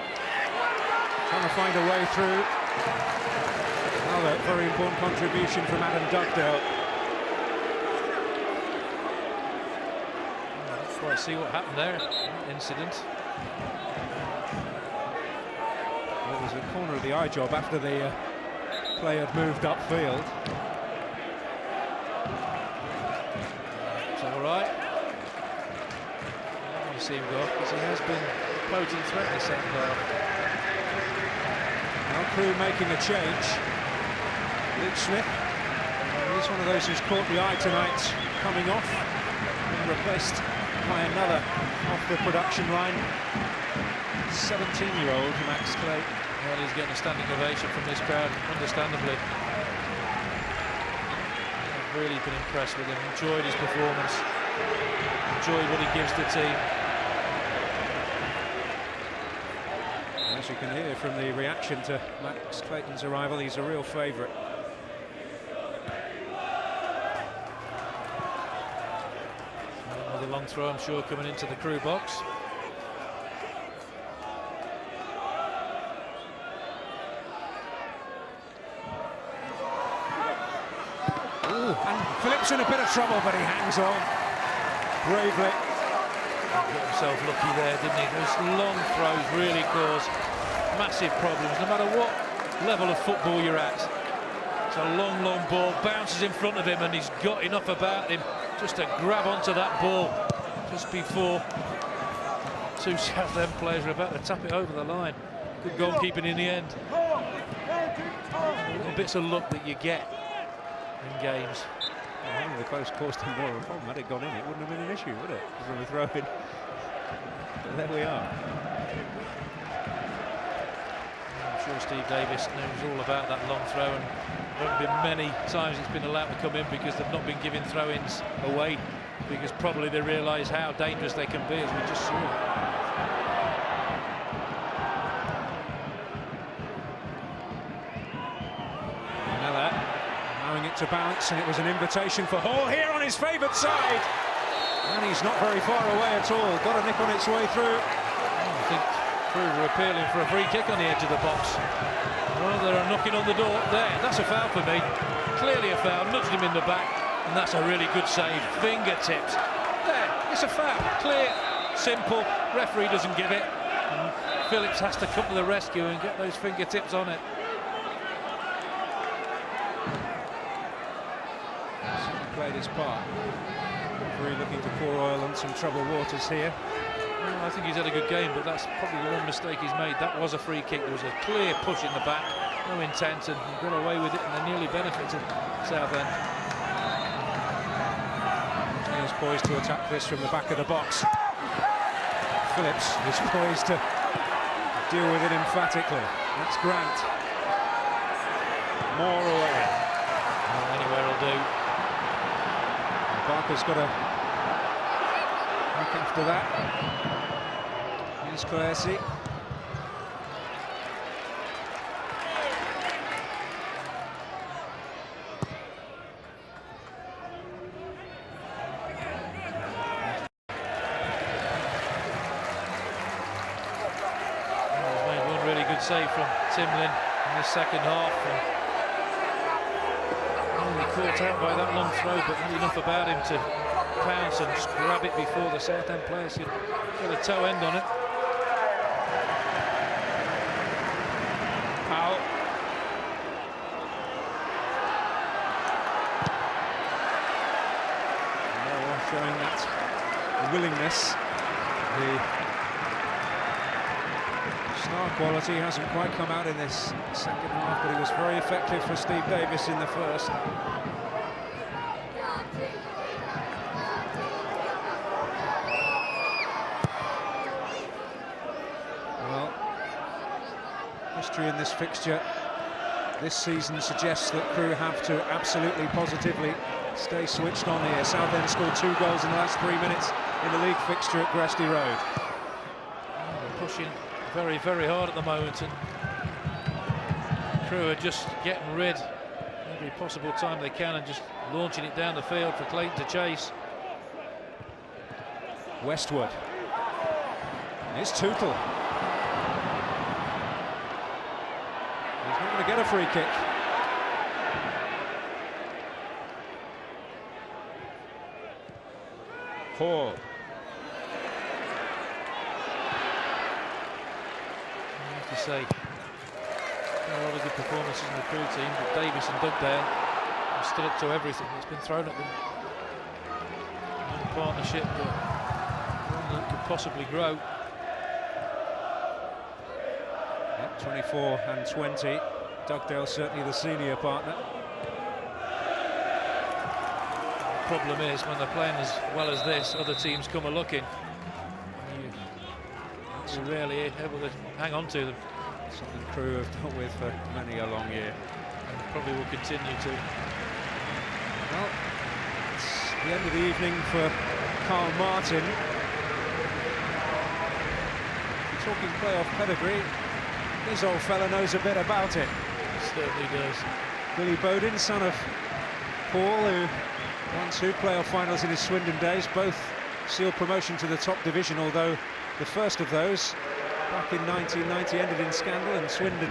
trying to find a way through. Another very important contribution from Adam Dugdale. Let's try to see what happened there. Incident. It was a corner of the eye job after the play had moved upfield. It's all right. You see him go off because he has been a potent threat in the second half. Now Crewe making a change. Luke Smith, he's one of those who's caught the eye tonight, coming off and replaced by another off the production line. 17-year-old Max Clay. Well, he's getting a standing ovation from this crowd, understandably. I've really been impressed with him, enjoyed his performance, enjoyed what he gives the team. As you can hear from the reaction to Max Clayton's arrival, he's a real favourite. Another long throw, I'm sure, coming into the Crewe box. And Phillips in a bit of trouble, but he hangs on bravely. He got himself lucky there, didn't he? Those long throws really cause massive problems, no matter what level of football you're at. It's a long, long ball, bounces in front of him, and he's got enough about him just to grab onto that ball just before two Southend players are about to tap it over the line. Good goalkeeping in the end. Little bits of luck that you get in games. Well, one of the close calls to more of a problem. Had it gone in, it wouldn't have been an issue, would it? From the throw in. But there we are. I'm sure Steve Davis knows all about that long throw, and there haven't been many times it's been allowed to come in because they've not been giving throw-ins away, because probably they realise how dangerous they can be, as we just saw. To bounce, and it was an invitation for Hall here on his favourite side, and he's not very far away at all. Got a nick on its way through. I think Crewe were appealing for a free kick on the edge of the box. Well, they're knocking on the door there. That's a foul for me. Clearly a foul. Nudged him in the back, and that's a really good save. Fingertips. There, it's a foul. Clear, simple. Referee doesn't give it, and Phillips has to come to the rescue and get those fingertips on it. Played his part. Really looking to pour oil on some troubled waters here. Well, I think he's had a good game, but that's probably the one mistake he's made. That was a free kick. There was a clear push in the back, no intent, and he got away with it, and they nearly benefited Southend. He's poised to attack this from the back of the box. Phillips is poised to deal with it emphatically. That's Grant. More away. Well, anywhere will do. Barker's got a look after that. Here's Coercy. He's made one really good save from Timlin in the second half. Caught out by that long throw, but not enough about him to pounce and just grab it before the Southend players could get a toe end on it. Foul. Showing that willingness. The star quality hasn't quite come out in this second half, but he was very effective for Steve Davis in the first. Well, history in this fixture this season suggests that Crewe have to absolutely positively stay switched on here. Southend scored 2 goals in the last 3 minutes in the league fixture at Gresty Road. They're pushing very, very hard at the moment, and Crewe are just getting rid every possible time they can and just launching it down the field for Clayton to chase. Westwood. Here's Tootle. He's not going to get a free kick. Hall. I have to say, a lot of good performances in the Crewe team, but Davis and Dugdale have stood up to everything that's been thrown at them. A partnership that could possibly grow. Yep, 24 and 20. Dugdale certainly the senior partner. The problem is when they're playing as well as this, other teams come a-looking. You're rarely able to hang on to them. Something Crewe have dealt with for many a long year. And probably will continue to. Well, it's the end of the evening for Carl Martin. Talking playoff pedigree, this old fella knows a bit about it. Certainly does. Billy Bowden, son of Paul, who won 2 playoff finals in his Swindon days, both sealed promotion to the top division, although the first of those, back in 1990, ended in scandal, and Swindon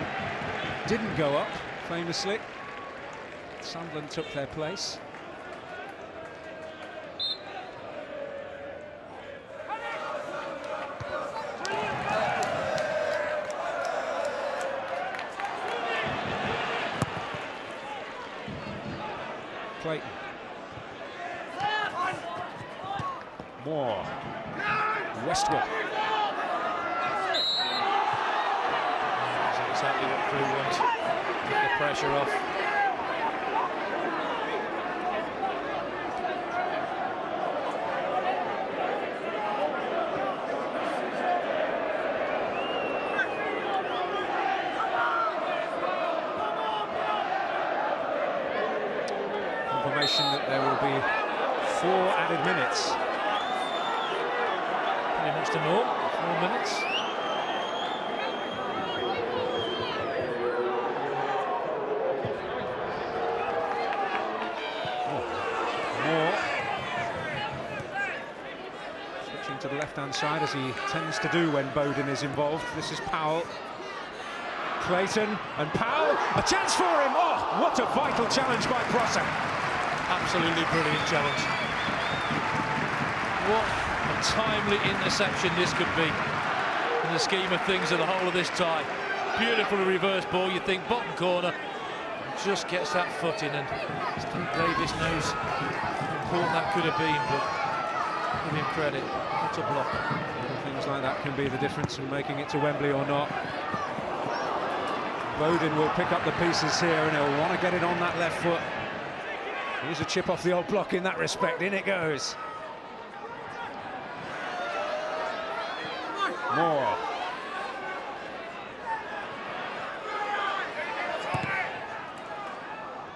didn't go up, famously. Sunderland took their place. Clayton. Moore. Westwood. That's exactly what Crewe want. Get the pressure off. indication that there will be 4 added minutes. Pretty much to norm, 4 minutes. Moore. Switching to the left-hand side, as he tends to do when Bowden is involved. This is Powell. Clayton and Powell, a chance for him. Oh, what a vital challenge by Prosser. Absolutely brilliant challenge. What a timely interception this could be in the scheme of things of the whole of this tie. Beautiful reverse ball, you think bottom corner, just gets that foot in, and Steve Davis knows how important that could have been, but give him credit. What a block. Things like that can be the difference in making it to Wembley or not. Bowden will pick up the pieces here, and he'll want to get it on that left foot. Here's a chip off the old block in that respect. In it goes. Moore.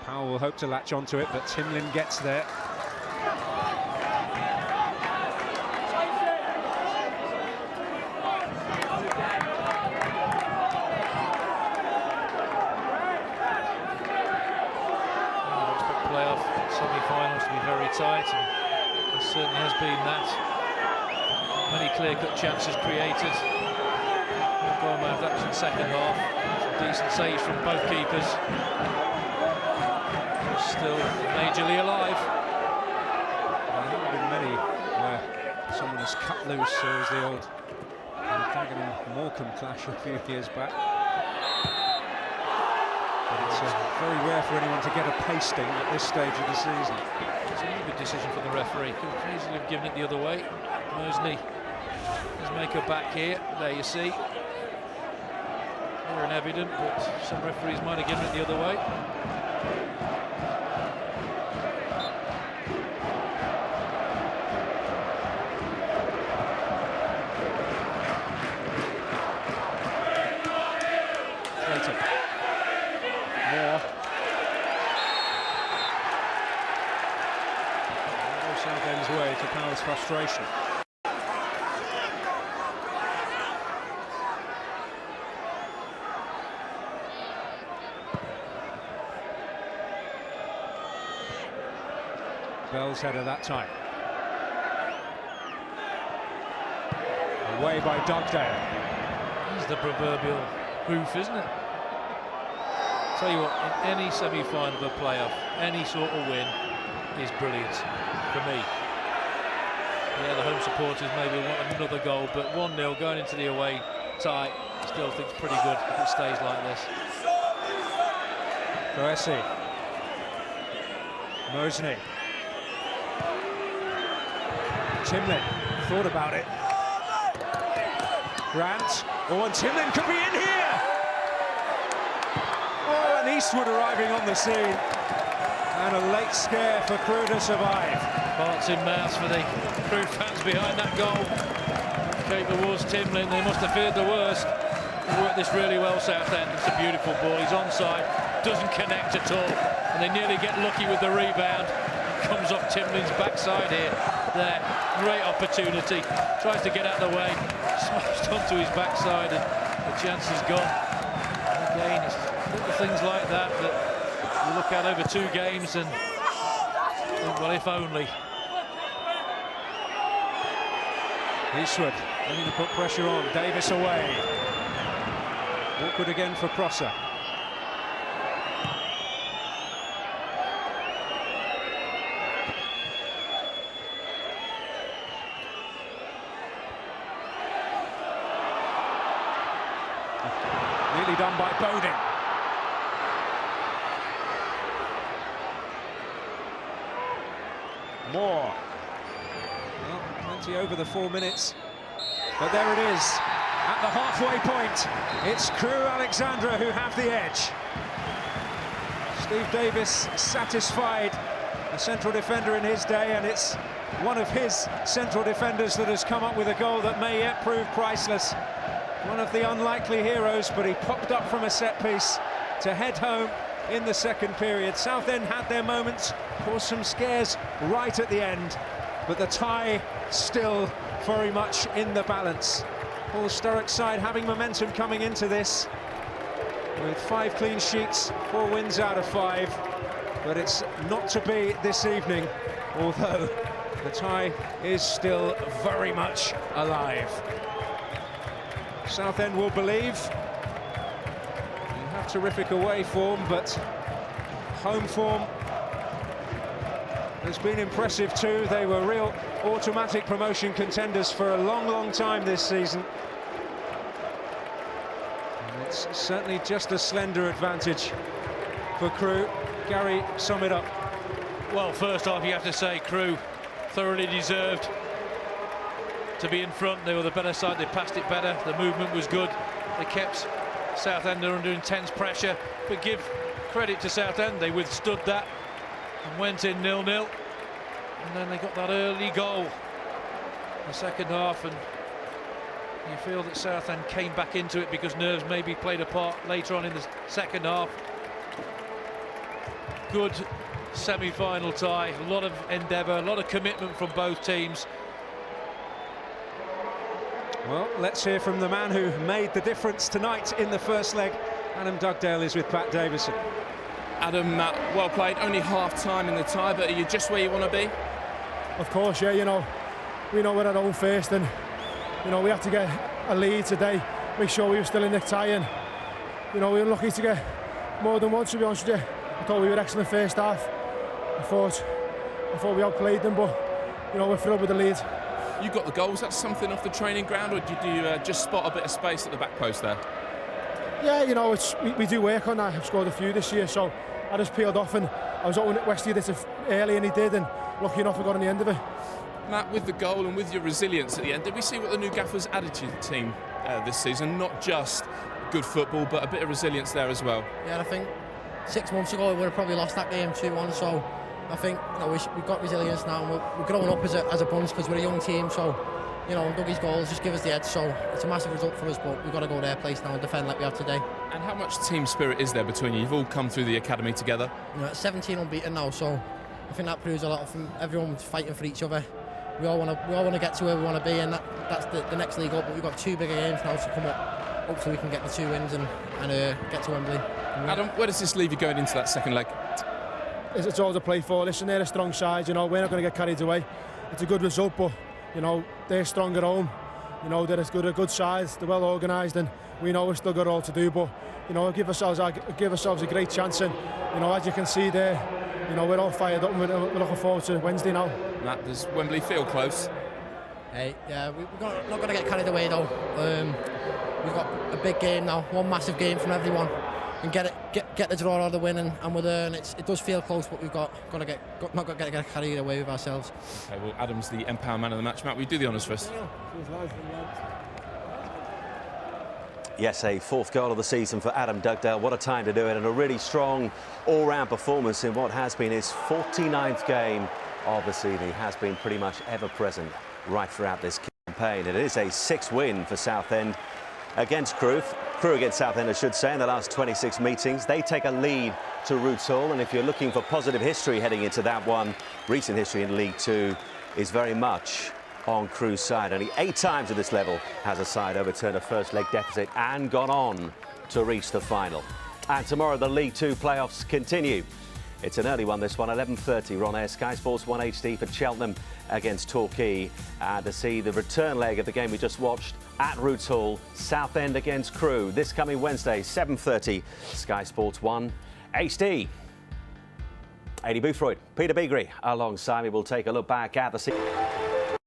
Powell will hope to latch onto it, but Timlin gets there. Semi-finals to be very tight, and it certainly has been that. Many clear-cut chances created. Goal man of action second half. Some decent saves from both keepers. Still majorly alive. There haven't been many where someone has cut loose. There was the old Dagenham and Morecambe clash a few years back. But it's very rare for anyone to get a pasting at this stage of the season. It's a really good decision for the referee. Could have easily have given it the other way. Mosley does make her back here. There you see. Clear and evident, but some referees might have given it the other way. Moore. Southend's way to Powell's frustration. Bell's header that time. Away by Dugdale. He's the proverbial hoof, isn't it? Tell you what, in any semi-final of a playoff, any sort of win is brilliant for me. Yeah, the home supporters maybe want another goal, but 1-0 going into the away tie, still think it's pretty good if it stays like this. Coessy. Mosley. Timlin thought about it. Grant. Oh, and Timlin could be in here! Oh, and Eastwood arriving on the scene. And a late scare for Crewe to survive. Hearts in mouths for the Crewe fans behind that goal. Kate the Wars, Timlin, they must have feared the worst. They worked this really well, Southend. It's a beautiful ball. He's onside, doesn't connect at all, and they nearly get lucky with the rebound. Comes off Timlin's backside here. There, great opportunity. Tries to get out of the way, smashed onto his backside, and the chance is gone. And again, it's little things like that that you look at over 2 games and think, well, if only. Eastwood looking to put pressure on. Davis away. Awkward again for Prosser. Nearly done by Bowden. Moore. Well, plenty over the 4 minutes. But there it is, at the halfway point. It's Crewe Alexandra who have the edge. Steve Davis satisfied, a central defender in his day, and it's one of his central defenders that has come up with a goal that may yet prove priceless. One of the unlikely heroes, but he popped up from a set piece to head home in the second period. Southend had their moments, caused some scares right at the end, but the tie still very much in the balance. Paul Sturrock's side having momentum coming into this, with 5 clean sheets, 4 wins out of 5, but it's not to be this evening, although the tie is still very much alive. Southend will believe. They have terrific away form, but home form has been impressive too. They were real automatic promotion contenders for a long, long time this season. And it's certainly just a slender advantage for Crewe. Gary, sum it up. Well, first off, you have to say Crewe thoroughly deserved to be in front. They were the better side, they passed it better, the movement was good, they kept Southend under intense pressure, but give credit to Southend, they withstood that and went in 0-0, and then they got that early goal in the second half, and you feel that Southend came back into it because nerves maybe played a part later on in the second half. Good semi-final tie, a lot of endeavour, a lot of commitment from both teams. Well, let's hear from the man who made the difference tonight in the first leg. Adam Dugdale is with Pat Davison. Adam, well played, only half-time in the tie, but are you just where you want to be? Of course, yeah, you know, we know we're at home first, and, you know, we had to get a lead today, make sure we were still in the tie, and, you know, we were lucky to get more than one, to be honest with you. I thought we were excellent first half. I thought we outplayed them, but, you know, we're thrilled with the lead. You got the goals, that's something off the training ground, or did you just spot a bit of space at the back post there? Yeah, you know, we do work on that. I've scored a few this year, so I just peeled off, and I was hoping that Westie did it early, and he did, and lucky enough I got on the end of it. Matt, with the goal and with your resilience at the end, did we see what the new gaffer's added to the team this season? Not just good football, but a bit of resilience there as well. Yeah, I think 6 months ago we would have probably lost that game 2-1, so I think, you know, we've got resilience now, and we're growing up as a bunch because we're a young team, so, you know, Dougie's goals just give us the edge, so it's a massive result for us, but we've got to go their place now and defend like we have today. And how much team spirit is there between you? You've all come through the academy together. You know, it's 17 unbeaten now, so I think that proves a lot from everyone fighting for each other. We all want to get to where we want to be, and that's the next league up, but we've got 2 bigger games now to come up. Hopefully we can get the 2 wins and get to Wembley. Adam, where does this leave you going into that second leg? It's all to play for. Listen, they're a strong side, you know, we're not going to get carried away. It's a good result, but, you know, they're strong at home. You know, they're a good side, they're well organised, and we know we've still got all to do, but, you know, give ourselves a great chance, and, you know, as you can see there, you know, we're all fired up, and we're looking forward to Wednesday now. Matt, does Wembley feel close? Hey, yeah, we're not going to get carried away though. We've got a big game now, one massive game from everyone, and get the draw or the win, and we're there. And it does feel close, but we've not got to get carried away with ourselves. Okay, well, Adam's the Empower Man of the match. Matt, will you do the honours for us? Yes, a 4th goal of the season for Adam Dugdale. What a time to do it, and a really strong all-round performance in what has been his 49th game of the season. He has been pretty much ever-present right throughout this campaign. It is a 6th win for Southend against Crewe. Crewe against Southend, I should say, in the last 26 meetings. They take a lead to Roots Hall, and if you're looking for positive history heading into that one, recent history in League Two is very much on Crewe's side. Only 8 times at this level has a side overturned a first leg deficit and gone on to reach the final. And tomorrow the League Two playoffs continue. It's an early one, this one, 11:30. We're on air, Sky Sports 1 HD for Cheltenham against Torquay. To see the return leg of the game we just watched at Roots Hall, Southend against Crewe, this coming Wednesday, 7:30, Sky Sports 1 HD. Aidy Boothroyd, Peter Beagrie alongside me. We'll take a look back at the